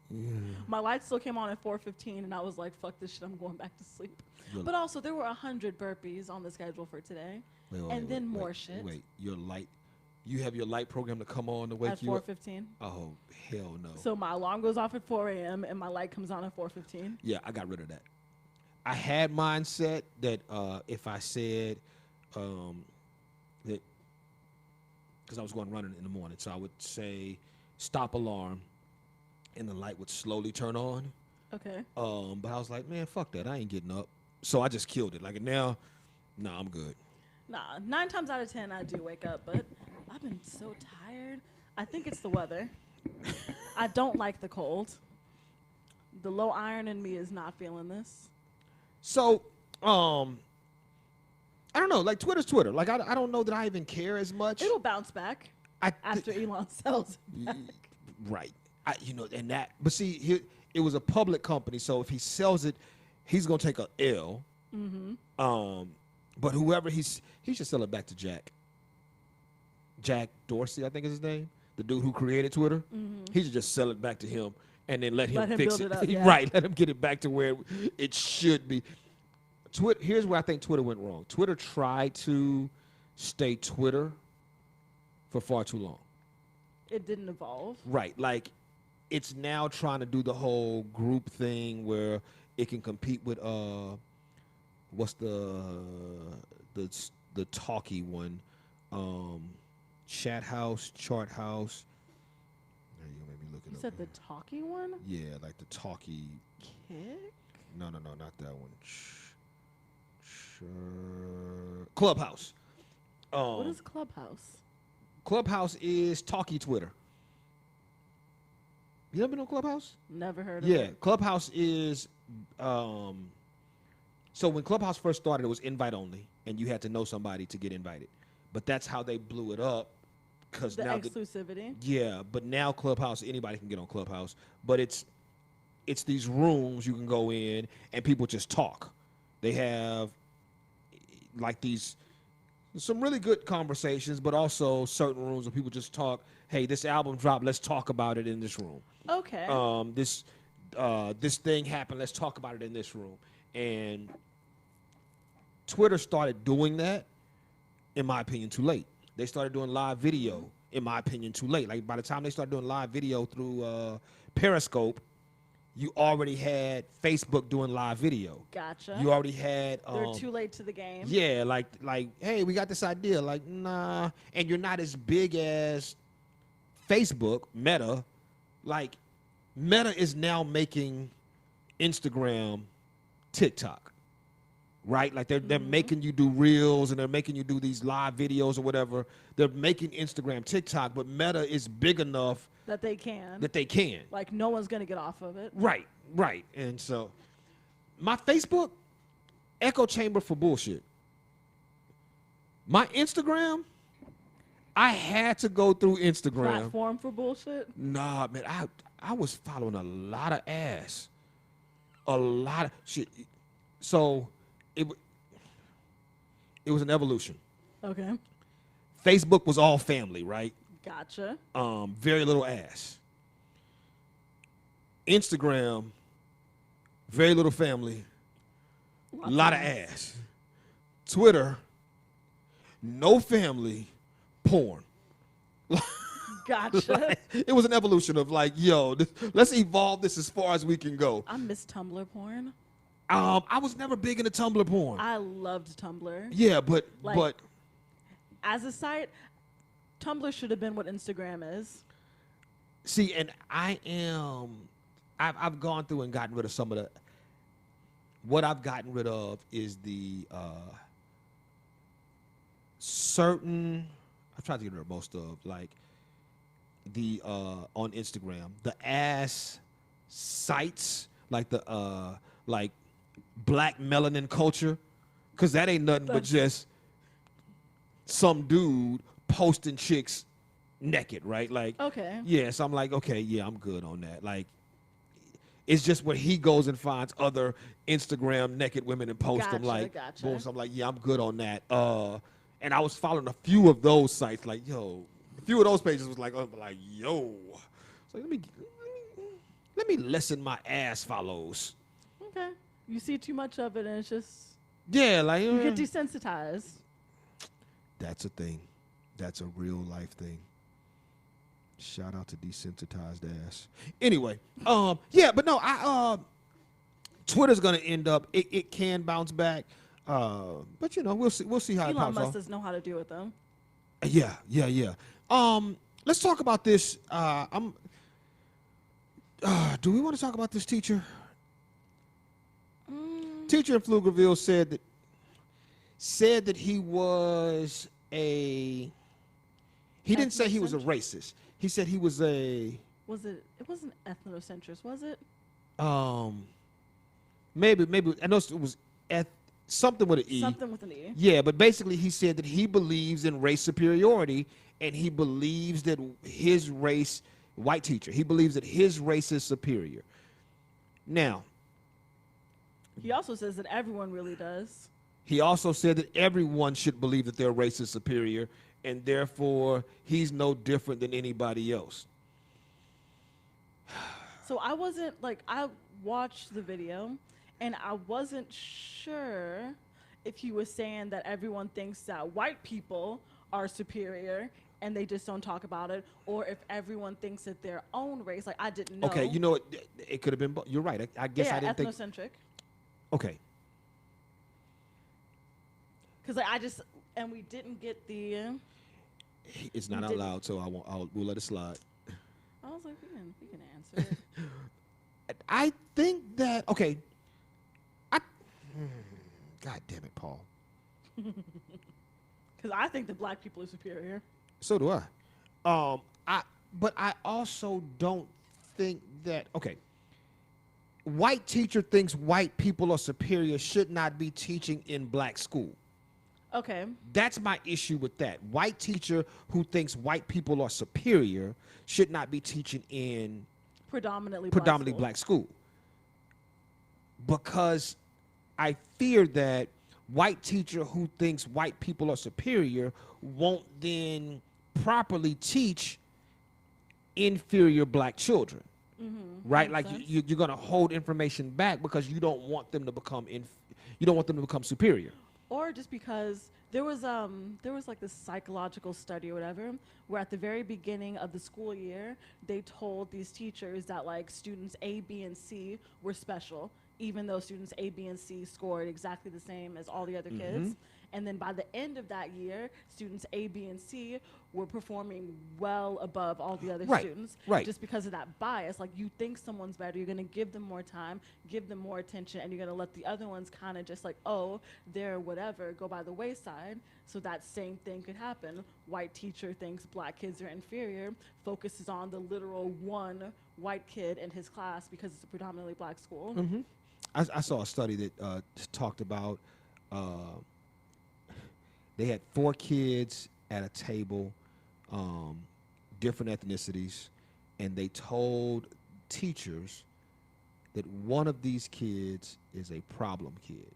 Yeah. My lights still came on at 4:15, and I was like, fuck this shit, I'm going back to sleep. Your- But also, there were 100 burpees on the schedule for today. And then more shit. Wait, your light. You have your light program to come on to wake At you up? 4:15. Oh, hell no. So my alarm goes off at 4 a.m. and my light comes on at 4:15. Yeah, I got rid of that. I had mine set that if I said that, because I was going running in the morning, so I would say stop alarm, and the light would slowly turn on. Okay. But I was like, man, fuck that. I ain't getting up. So I just killed it. Like now, nah, I'm good. Nah, 9 times out of 10 I do wake up, but I've been so tired. I think it's the weather. I don't like the cold. The low iron in me is not feeling this. So, I don't know. Like Twitter's Twitter. Like I don't know that I even care as much. It'll bounce back I after Elon sells it back. Right. And that. But see, it was a public company, so if he sells it, he's gonna take a L. Mm-hmm. But whoever he should sell it back to Jack Dorsey, I think is his name, the dude who created Twitter. Mm-hmm. He should just sell it back to him and then let him him fix build it. it up, yeah. Right. Let him get it back to where it should be. Here's where I think Twitter went wrong. Twitter tried to stay Twitter for far too long. It didn't evolve. Right. Like it's now trying to do the whole group thing where it can compete with what's the talkie one? Chat House, Chart House. Now you made me look it You up. said the talkie one? Yeah, like the talkie. Kick? No, not that one. Clubhouse. What is Clubhouse? Clubhouse is talkie Twitter. You never been on Clubhouse? Never heard of Yeah, it. Clubhouse is. So when Clubhouse first started, it was invite only, and you had to know somebody to get invited. But that's how they blew it up, because The now exclusivity. yeah. But now Clubhouse, anybody can get on Clubhouse, but it's these rooms you can go in and people just talk. They have like some really good conversations, but also certain rooms where people just talk. Hey, this album dropped. Let's talk about it in this room. Okay. This thing happened. Let's talk about it in this room. And Twitter started doing that, in my opinion, too late. They started doing live video, in my opinion, too late. Like by the time they started doing live video through Periscope, you already had Facebook doing live video. Gotcha. You already had. They're too late to the game. Yeah, like, hey, we got this idea. Like, nah, and you're not as big as Facebook, Meta. Like, Meta is now making Instagram TikTok, right? Like they're making you do reels and they're making you do these live videos or whatever. They're making Instagram, TikTok, but Meta is big enough That they can. that they can. Like no one's gonna get off of it. Right, right. And so my Facebook, echo chamber for bullshit. My Instagram, I had to go through Instagram. Platform for bullshit. Nah, man, I was following a lot of ass. A lot of shit. So it was an evolution. Okay. Facebook was all family, right? Gotcha. Very little ass. Instagram, very little family, a lot of ass. Twitter, no family, porn. Gotcha. It was an evolution of like, yo, let's evolve this as far as we can go. I miss Tumblr porn. I was never big into Tumblr porn. I loved Tumblr. Yeah, but As a site, Tumblr should have been what Instagram is. see, and I've gone through and gotten rid of some of the. What I've gotten rid of is the certain. I've tried to get rid of most of like the on Instagram the ass sites like the like black melanin culture, because that ain't nothing but just some dude posting chicks naked, right? Like, Okay. yeah, so I'm like, okay, yeah, I'm good on that. Like, it's just where he goes and finds other Instagram naked women and posts them, like, Gotcha. boom. So I'm like, yeah, I'm good on that. And I was following a few of those sites, like, yo, a few of those pages was like, yo, so let me lessen my ass follows. Okay. You see too much of it, and it's just Yeah, like you get desensitized. that's a thing. That's a real life thing. Shout out to desensitized ass. Anyway, yeah, but no, Twitter's gonna end up. It can bounce back, but you know, we'll see how it Elon pops Musk off. doesn't know how to deal with them. Yeah. Let's talk about this. Do we want to talk about this teacher? Teacher in Pflugerville said that he was a. He didn't say he was a racist. He said he was a. Was it? It wasn't ethnocentrist, was it? Maybe I know it was something with an E. Something with an E. Yeah, but basically he said that he believes in race superiority, and he believes that his race, white teacher, he believes that his race is superior. Now, He also says that everyone really does. he also said that everyone should believe that their race is superior, and therefore he's no different than anybody else. So I wasn't like, I watched the video and I wasn't sure if he was saying that everyone thinks that white people are superior and they just don't talk about it, or if everyone thinks that their own race, like I didn't know. Okay, you know what? It could have been. You're right. I guess yeah, I didn't think. ethnocentric. Okay. Because like, I just, and we didn't get the, It's not You out didn't- loud, so we'll let it slide. I was like, we can answer it. I think that okay. God damn it, Paul. Because I think that black people are superior. So do I. But I also don't think that okay. White teacher thinks white people are superior should not be teaching in black school. Okay. That's my issue with that. White teacher who thinks white people are superior should not be teaching in Predominantly black school. Because I fear that white teacher who thinks white people are superior won't then properly teach inferior black children. Right? Makes Like sense. you're going to hold information back because you don't want them to become superior. Or just because there was like this psychological study or whatever where at the very beginning of the school year they told these teachers that like students A, B, and C were special, even though students A, B, and C scored exactly the same as all the other kids. And then by the end of that year, students A, B, and C were performing well above all the other Right, students. right. Just because of that bias. Like, you think someone's better, you're going to give them more time, give them more attention, and you're going to let the other ones kind of just like, oh, they're whatever, go by the wayside. So that same thing could happen. White teacher thinks black kids are inferior, focuses on the literal one white kid in his class because it's a predominantly black school. Mm-hmm. I saw a study that talked about they had 4 kids at a table, different ethnicities, and they told teachers that one of these kids is a problem kid.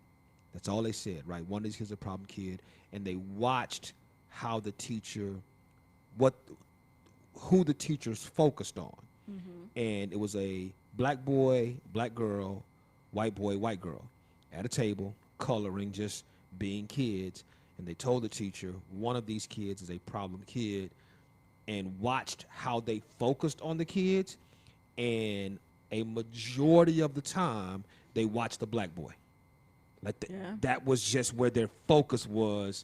That's all they said, right? One of these kids is a problem kid, and they watched how the teacher, who the teachers focused on. And it was a black boy, black girl, white boy, white girl at a table, coloring, just being kids. And they told the teacher, one of these kids is a problem kid, and watched how they focused on the kids. And a majority of the time, they watched the black boy. Like that was just where their focus was.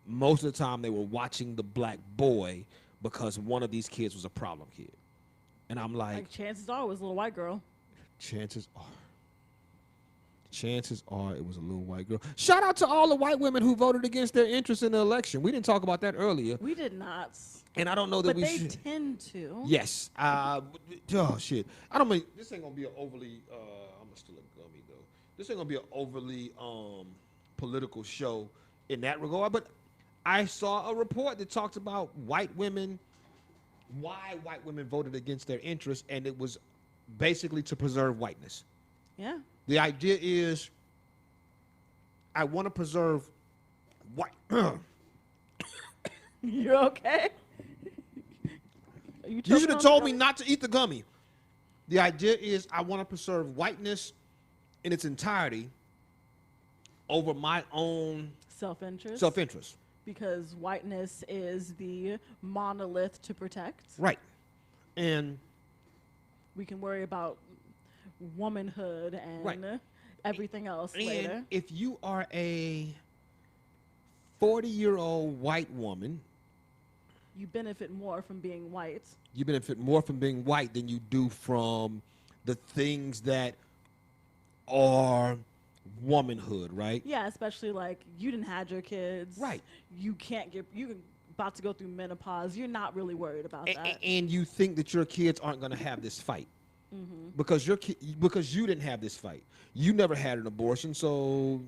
Most of the time, they were watching the black boy because one of these kids was a problem kid. And I'm like, chances are it was a little white girl. Chances are it was a little white girl. Shout out to all the white women who voted against their interest in the election. We didn't talk about that earlier. We did not. And I don't know that but we they should. tend to. Yes. Oh, shit. I don't mean, this ain't going to be an overly, I'm still a gummy, though. This ain't going to be an overly political show in that regard. But I saw a report that talked about white women, why white women voted against their interests, and it was basically to preserve whiteness. Yeah. The idea is, I want to preserve white. You're okay? You should have told me not to eat the gummy. The idea is, I want to preserve whiteness in its entirety over my own self-interest. Self-interest. Because whiteness is the monolith to protect. Right. And we can worry about womanhood and everything else later. And if you are a 40-year-old white woman, you benefit more from being white. You benefit more from being white than you do from the things that are womanhood, right? Yeah, especially like you didn't had your kids. Right. You about to go through menopause. You're not really worried about that. And you think that your kids aren't going to have this fight. Mm-hmm. Because you didn't have this fight. You never had an abortion, so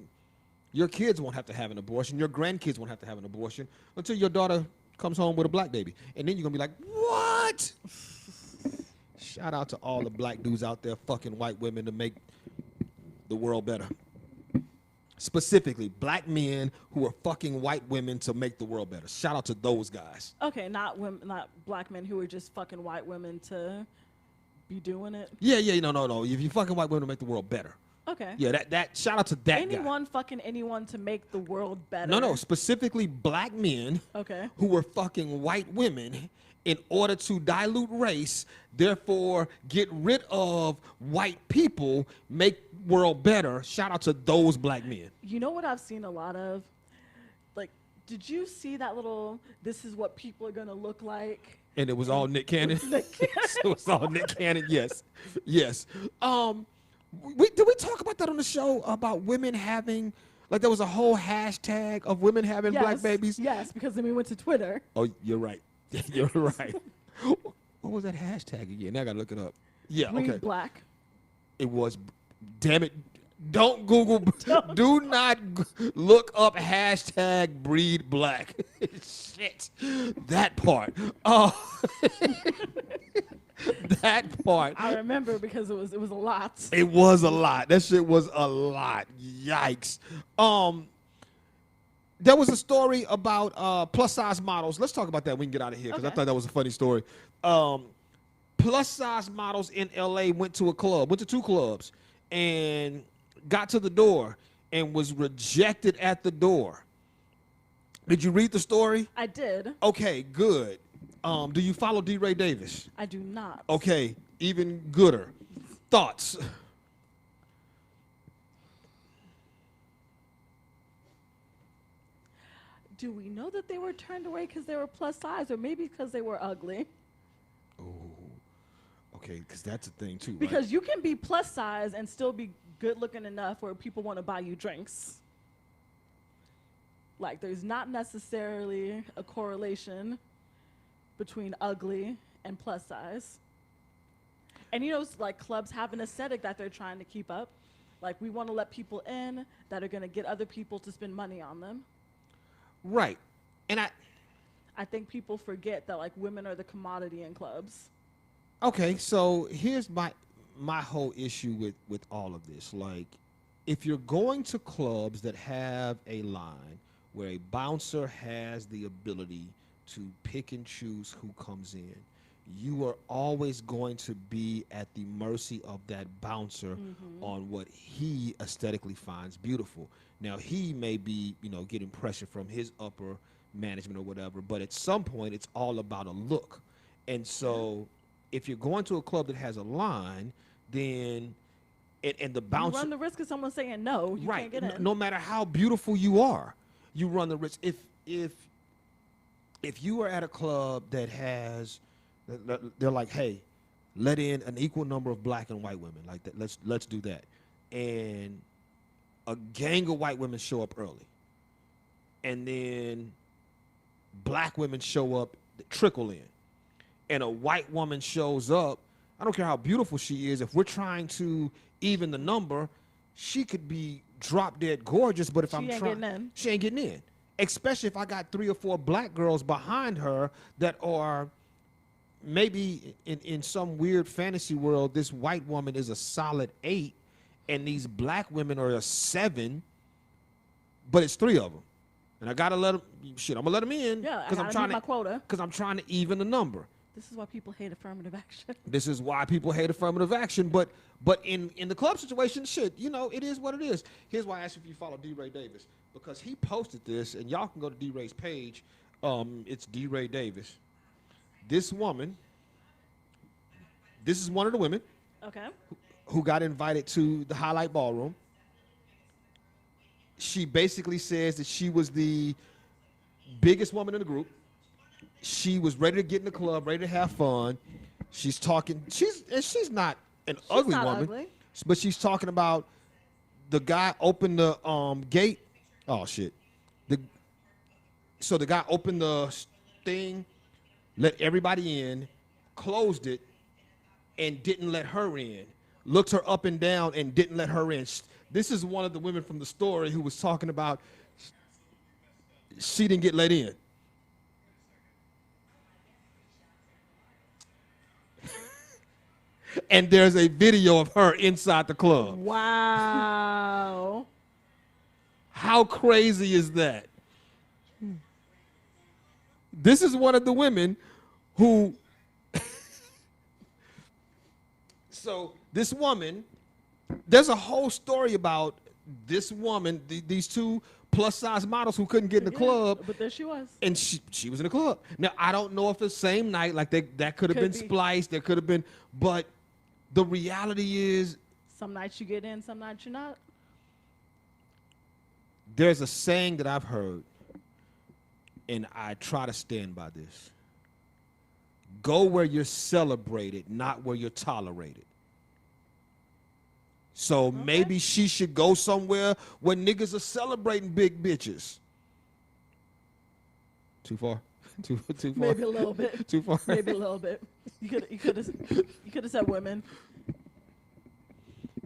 your kids won't have to have an abortion. Your grandkids won't have to have an abortion until your daughter comes home with a black baby. And then you're going to be like, what? Shout out to all the black dudes out there fucking white women to make the world better. Specifically, black men who are fucking white women to make the world better. Shout out to those guys. Okay, not black men who are just fucking white women to be doing it. Yeah, no. If you fucking white women to make the world better. Okay. Yeah, that shout out to that anyone guy. fucking anyone to make the world better. No, specifically black men. Okay. Who were fucking white women in order to dilute race, therefore get rid of white people, make world better. Shout out to those black men. You know what I've seen a lot of? Like, did you see that little, this is what people are going to look like? And it was all Nick Cannon? It was all Nick Cannon, yes. Yes. Did we talk about that on the show, about women having, like there was a whole hashtag of women having black babies? Yes, because then we went to Twitter. Oh, you're right. You're right. What was that hashtag again? Now I gotta look it up. Yeah, Breed okay. black. It was, damn it. Don't Google, do not look up hashtag breed black. Shit. That part. Oh. That part. I remember because it was a lot. It was a lot. That shit was a lot. Yikes. There was a story about plus size models. Let's talk about that. We can get out of here because I thought that was a funny story. Plus size models in LA went to two clubs, and got to the door and was rejected at the door. Did you read the story? I did. Okay, good. Do you follow D. Ray Davis? I do not. Okay, even gooder. Thoughts? do we know that they were turned away because they were plus size, or maybe because they were ugly? Oh, okay, because that's a thing too, right? Because you can be plus size and still be good looking enough where people want to buy you drinks. Like, there's not necessarily a correlation between ugly and plus size. And like clubs have an aesthetic that they're trying to keep up. Like, we want to let people in that are going to get other people to spend money on them. Right. And I think people forget that, like, women are the commodity in clubs. okay, so here's my whole issue with all of this. Like, if you're going to clubs that have a line where a bouncer has the ability to pick and choose who comes in, you are always going to be at the mercy of that bouncer on what he aesthetically finds beautiful. Now, he may be, getting pressure from his upper management or whatever, but at some point, it's all about a look. And so, if you're going to a club that has a line, then and the bouncer, You run the risk of someone saying no, you right? can't get in. No matter how beautiful you are, you run the risk. If you are at a club that has, they're like, hey, let in an equal number of black and white women, like that. Let's do that, and a gang of white women show up early, and then black women show up, trickle in, and a white woman shows up. I don't care how beautiful she is. If we're trying to even the number, she could be drop dead gorgeous, but if She I'm ain't trying, getting in. she ain't getting in. Especially if I got 3 or 4 black girls behind her that are maybe in some weird fantasy world, this white woman is a solid 8 and these black women are a 7, but it's 3 of them. And I gotta let them, I'm gonna let them in. Yeah, I I'm gotta trying meet my quota. Because I'm trying to even the number. This is why people hate affirmative action. This is why people hate affirmative action. But in the club situation, shit, it is what it is. Here's why I asked if you follow D. Ray Davis. Because he posted this, and y'all can go to D. Ray's page. It's D. Ray Davis. This woman, this is one of the women Okay. who got invited to the Highlight Ballroom. She basically says that she was the biggest woman in the group. She was ready to get in the club, ready to have fun. She's talking. She's not an ugly not woman, ugly. but she's talking about the guy opened the gate. Oh shit! So the guy opened the thing, let everybody in, closed it, and didn't let her in. Looked her up and down and didn't let her in. This is one of the women from the story who was talking about she didn't get let in. And there's a video of her inside the club. Wow. How crazy is that? This is one of the women who. So this woman, there's a whole story about this woman, these 2 plus size models who couldn't get in the club. But there she was. And she was in the club. Now, I don't know if the same night, like that could have been Could be. spliced, there could have been, but the reality is Some nights you get in, some nights you're not. there's a saying that I've heard, and I try to stand by this. Go where you're celebrated, not where you're tolerated. So maybe she should go somewhere where niggas are celebrating big bitches. Too far? Too far? Maybe a little bit. Too far? Maybe a little bit. You could have said women.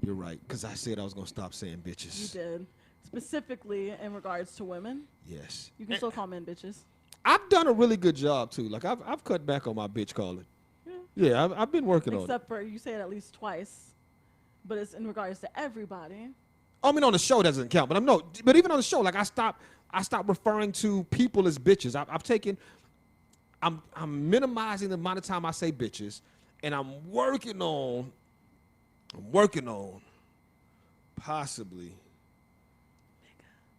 You're right, because I said I was going to stop saying You bitches. did. Specifically in regards to women. Yes. You can still call men bitches. I've done a really good job, too. Like, I've cut back on my bitch calling. Yeah. Yeah, I've been working on it. Except for you say it at least twice. But it's in regards to everybody. I mean, on the show doesn't count, but even on the show, like I stopped referring to people as bitches. I'm minimizing the amount of time I say bitches, and I'm working on possibly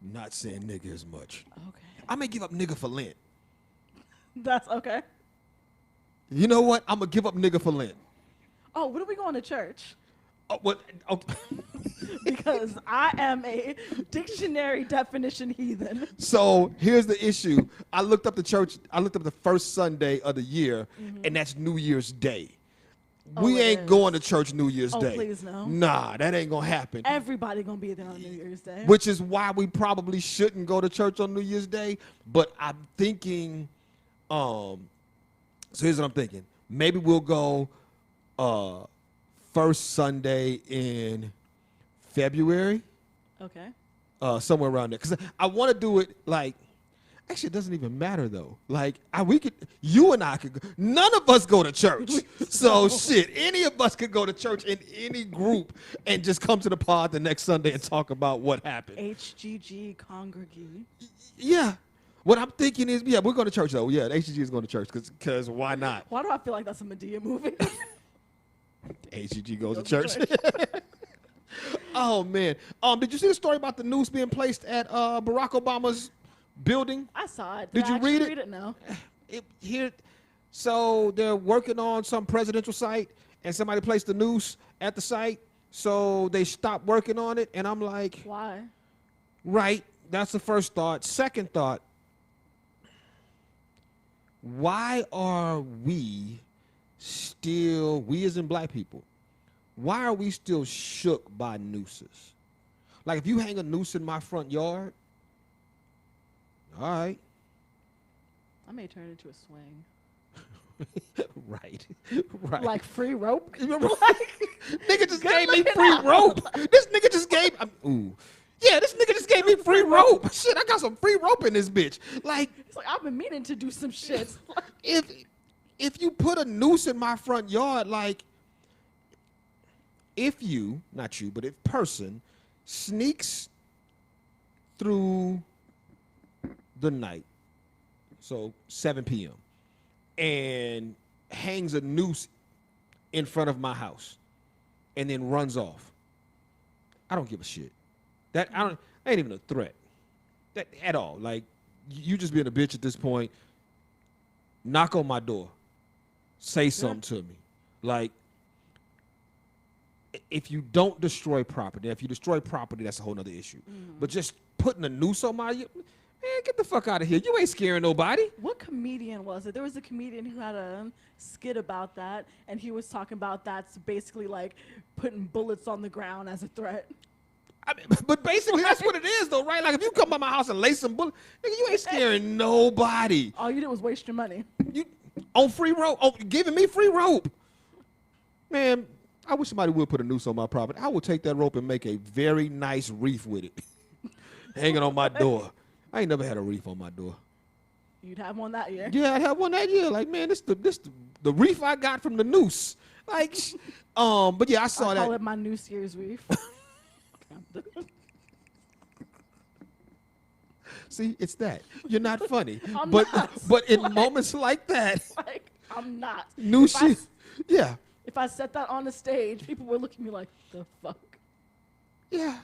not saying nigga as much. Okay. I may give up nigga for Lent. That's okay. You know what? I'm gonna give up nigga for Lent. Oh, what are we going to church? Oh, what? Oh. Because I am a dictionary definition heathen. So here's the issue. I looked up the church. I looked up the first Sunday of the year, and that's New Year's Day. Oh, We it ain't is. going to church New Year's Oh, Day. please, no. Nah, that ain't gonna happen. Everybody gonna be there on New Year's Day. Which is why we probably shouldn't go to church on New Year's Day. But I'm thinking, so here's what I'm thinking. Maybe we'll go first Sunday in February, Okay. somewhere around there. Because I want to do it like, actually, it doesn't even matter though. Like, we could, you and I could go. None of us go to church. So shit, any of us could go to church in any group and just come to the pod the next Sunday and talk about what happened. HGG congregate. Yeah. What I'm thinking is, yeah, we're going to church though. Yeah, HGG is going to church because why not? Why do I feel like that's a Medea movie? HGG goes to Goes to church. Oh man. Did you see the story about the noose being placed at Barack Obama's building? I saw it. Did I you actually read it? No. So they're working on some presidential site, and somebody placed the noose at the site, so they stopped working on it. And I'm like, Why? right, that's the first thought. Second thought, why are we still, we as in black people, why are we still shook by nooses? Like if you hang a noose in my front yard, all right. I may turn into a swing. Right. Right. Like free rope. Nigga just Good gave me looking free out. rope. This nigga just gave ooh. Yeah, this nigga just gave me free rope. Shit, I got some free rope in this bitch. Like It's like I've been meaning to do some shit. if you put a noose in my front yard, like if you, not you, but if person sneaks through the night, so 7 p.m., and hangs a noose in front of my house and then runs off, I don't give a shit. That ain't even a threat. That at all. Like you just being a bitch at this point. Knock on my door. Say something to me. Like if you don't destroy property, if you destroy property, that's a whole nother issue. But just putting a noose on my, man, get the fuck out of here. You ain't scaring nobody. What comedian was it? There was a comedian who had a skit about that, and he was talking about that's basically like putting bullets on the ground as a threat. I mean, but basically that's what it is though, right? Like if you come by my house and lay some bullets, nigga, you ain't scaring nobody. All you did was waste your money. You on free rope, giving me free rope. Man, I wish somebody would put a noose on my property. I would take that rope and make a very nice wreath with it. Hanging on my door. I ain't never had a wreath on my door. You'd have one that year. Yeah, I had one that year. Like, man, this the wreath I got from the noose. Like, but yeah, I saw I that. call it my New Year's wreath. See, it's that. You're not funny. I'm but not. but in moments like that, Like, I'm not. new If I shit. Yeah. If I set that on the stage, people would look at me like, the fuck? Yeah.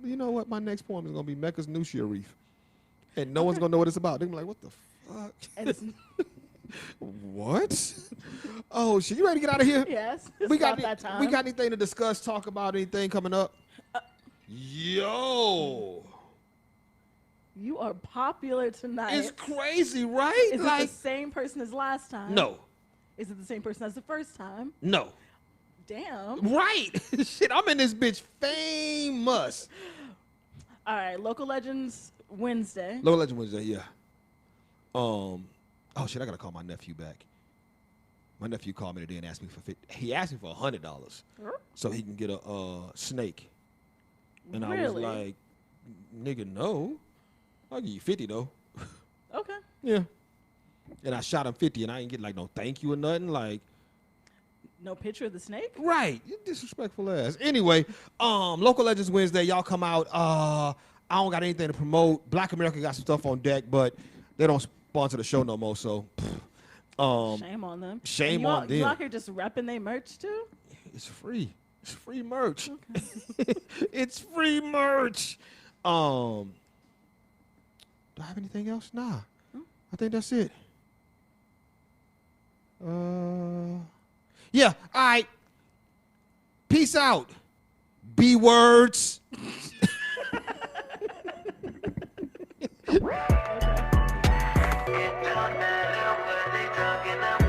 You know what? My next poem is gonna be Mecca's Nushia Reef. And no one's gonna know what it's about. They're gonna be like, what the fuck? And it's, What? Oh shit, you ready to get out of here? yes, it's We got about that time. we got anything to discuss, talk about anything coming up? Yo. You are popular tonight. It's crazy, right? Is it Like the same person as last time? no. Is it the same person as the first time? No. Damn. Right. Shit, I'm in this bitch famous. All right, Local Legends Wednesday. Local Legend Wednesday, yeah. Oh shit, I gotta call my nephew back. My nephew called me today and asked me for he asked me for $100 so he can get a snake. And I was Really? like, nigga, no. I'll give you 50 though. Okay. Yeah. And I shot him 50 and I ain't get like no thank you or nothing. Like, No picture of the snake? right. You disrespectful ass. Anyway, Local Legends Wednesday, y'all come out. I don't got anything to promote. Black America got some stuff on deck, but they don't sponsor the show no more, so Shame on them. shame And you on out, You them. out here just repping they merch too? it's free. It's free merch. It's free merch. Do I have anything else? Nah. I think that's it. Yeah, all right. Peace out. B words. It don't matter what they talking about.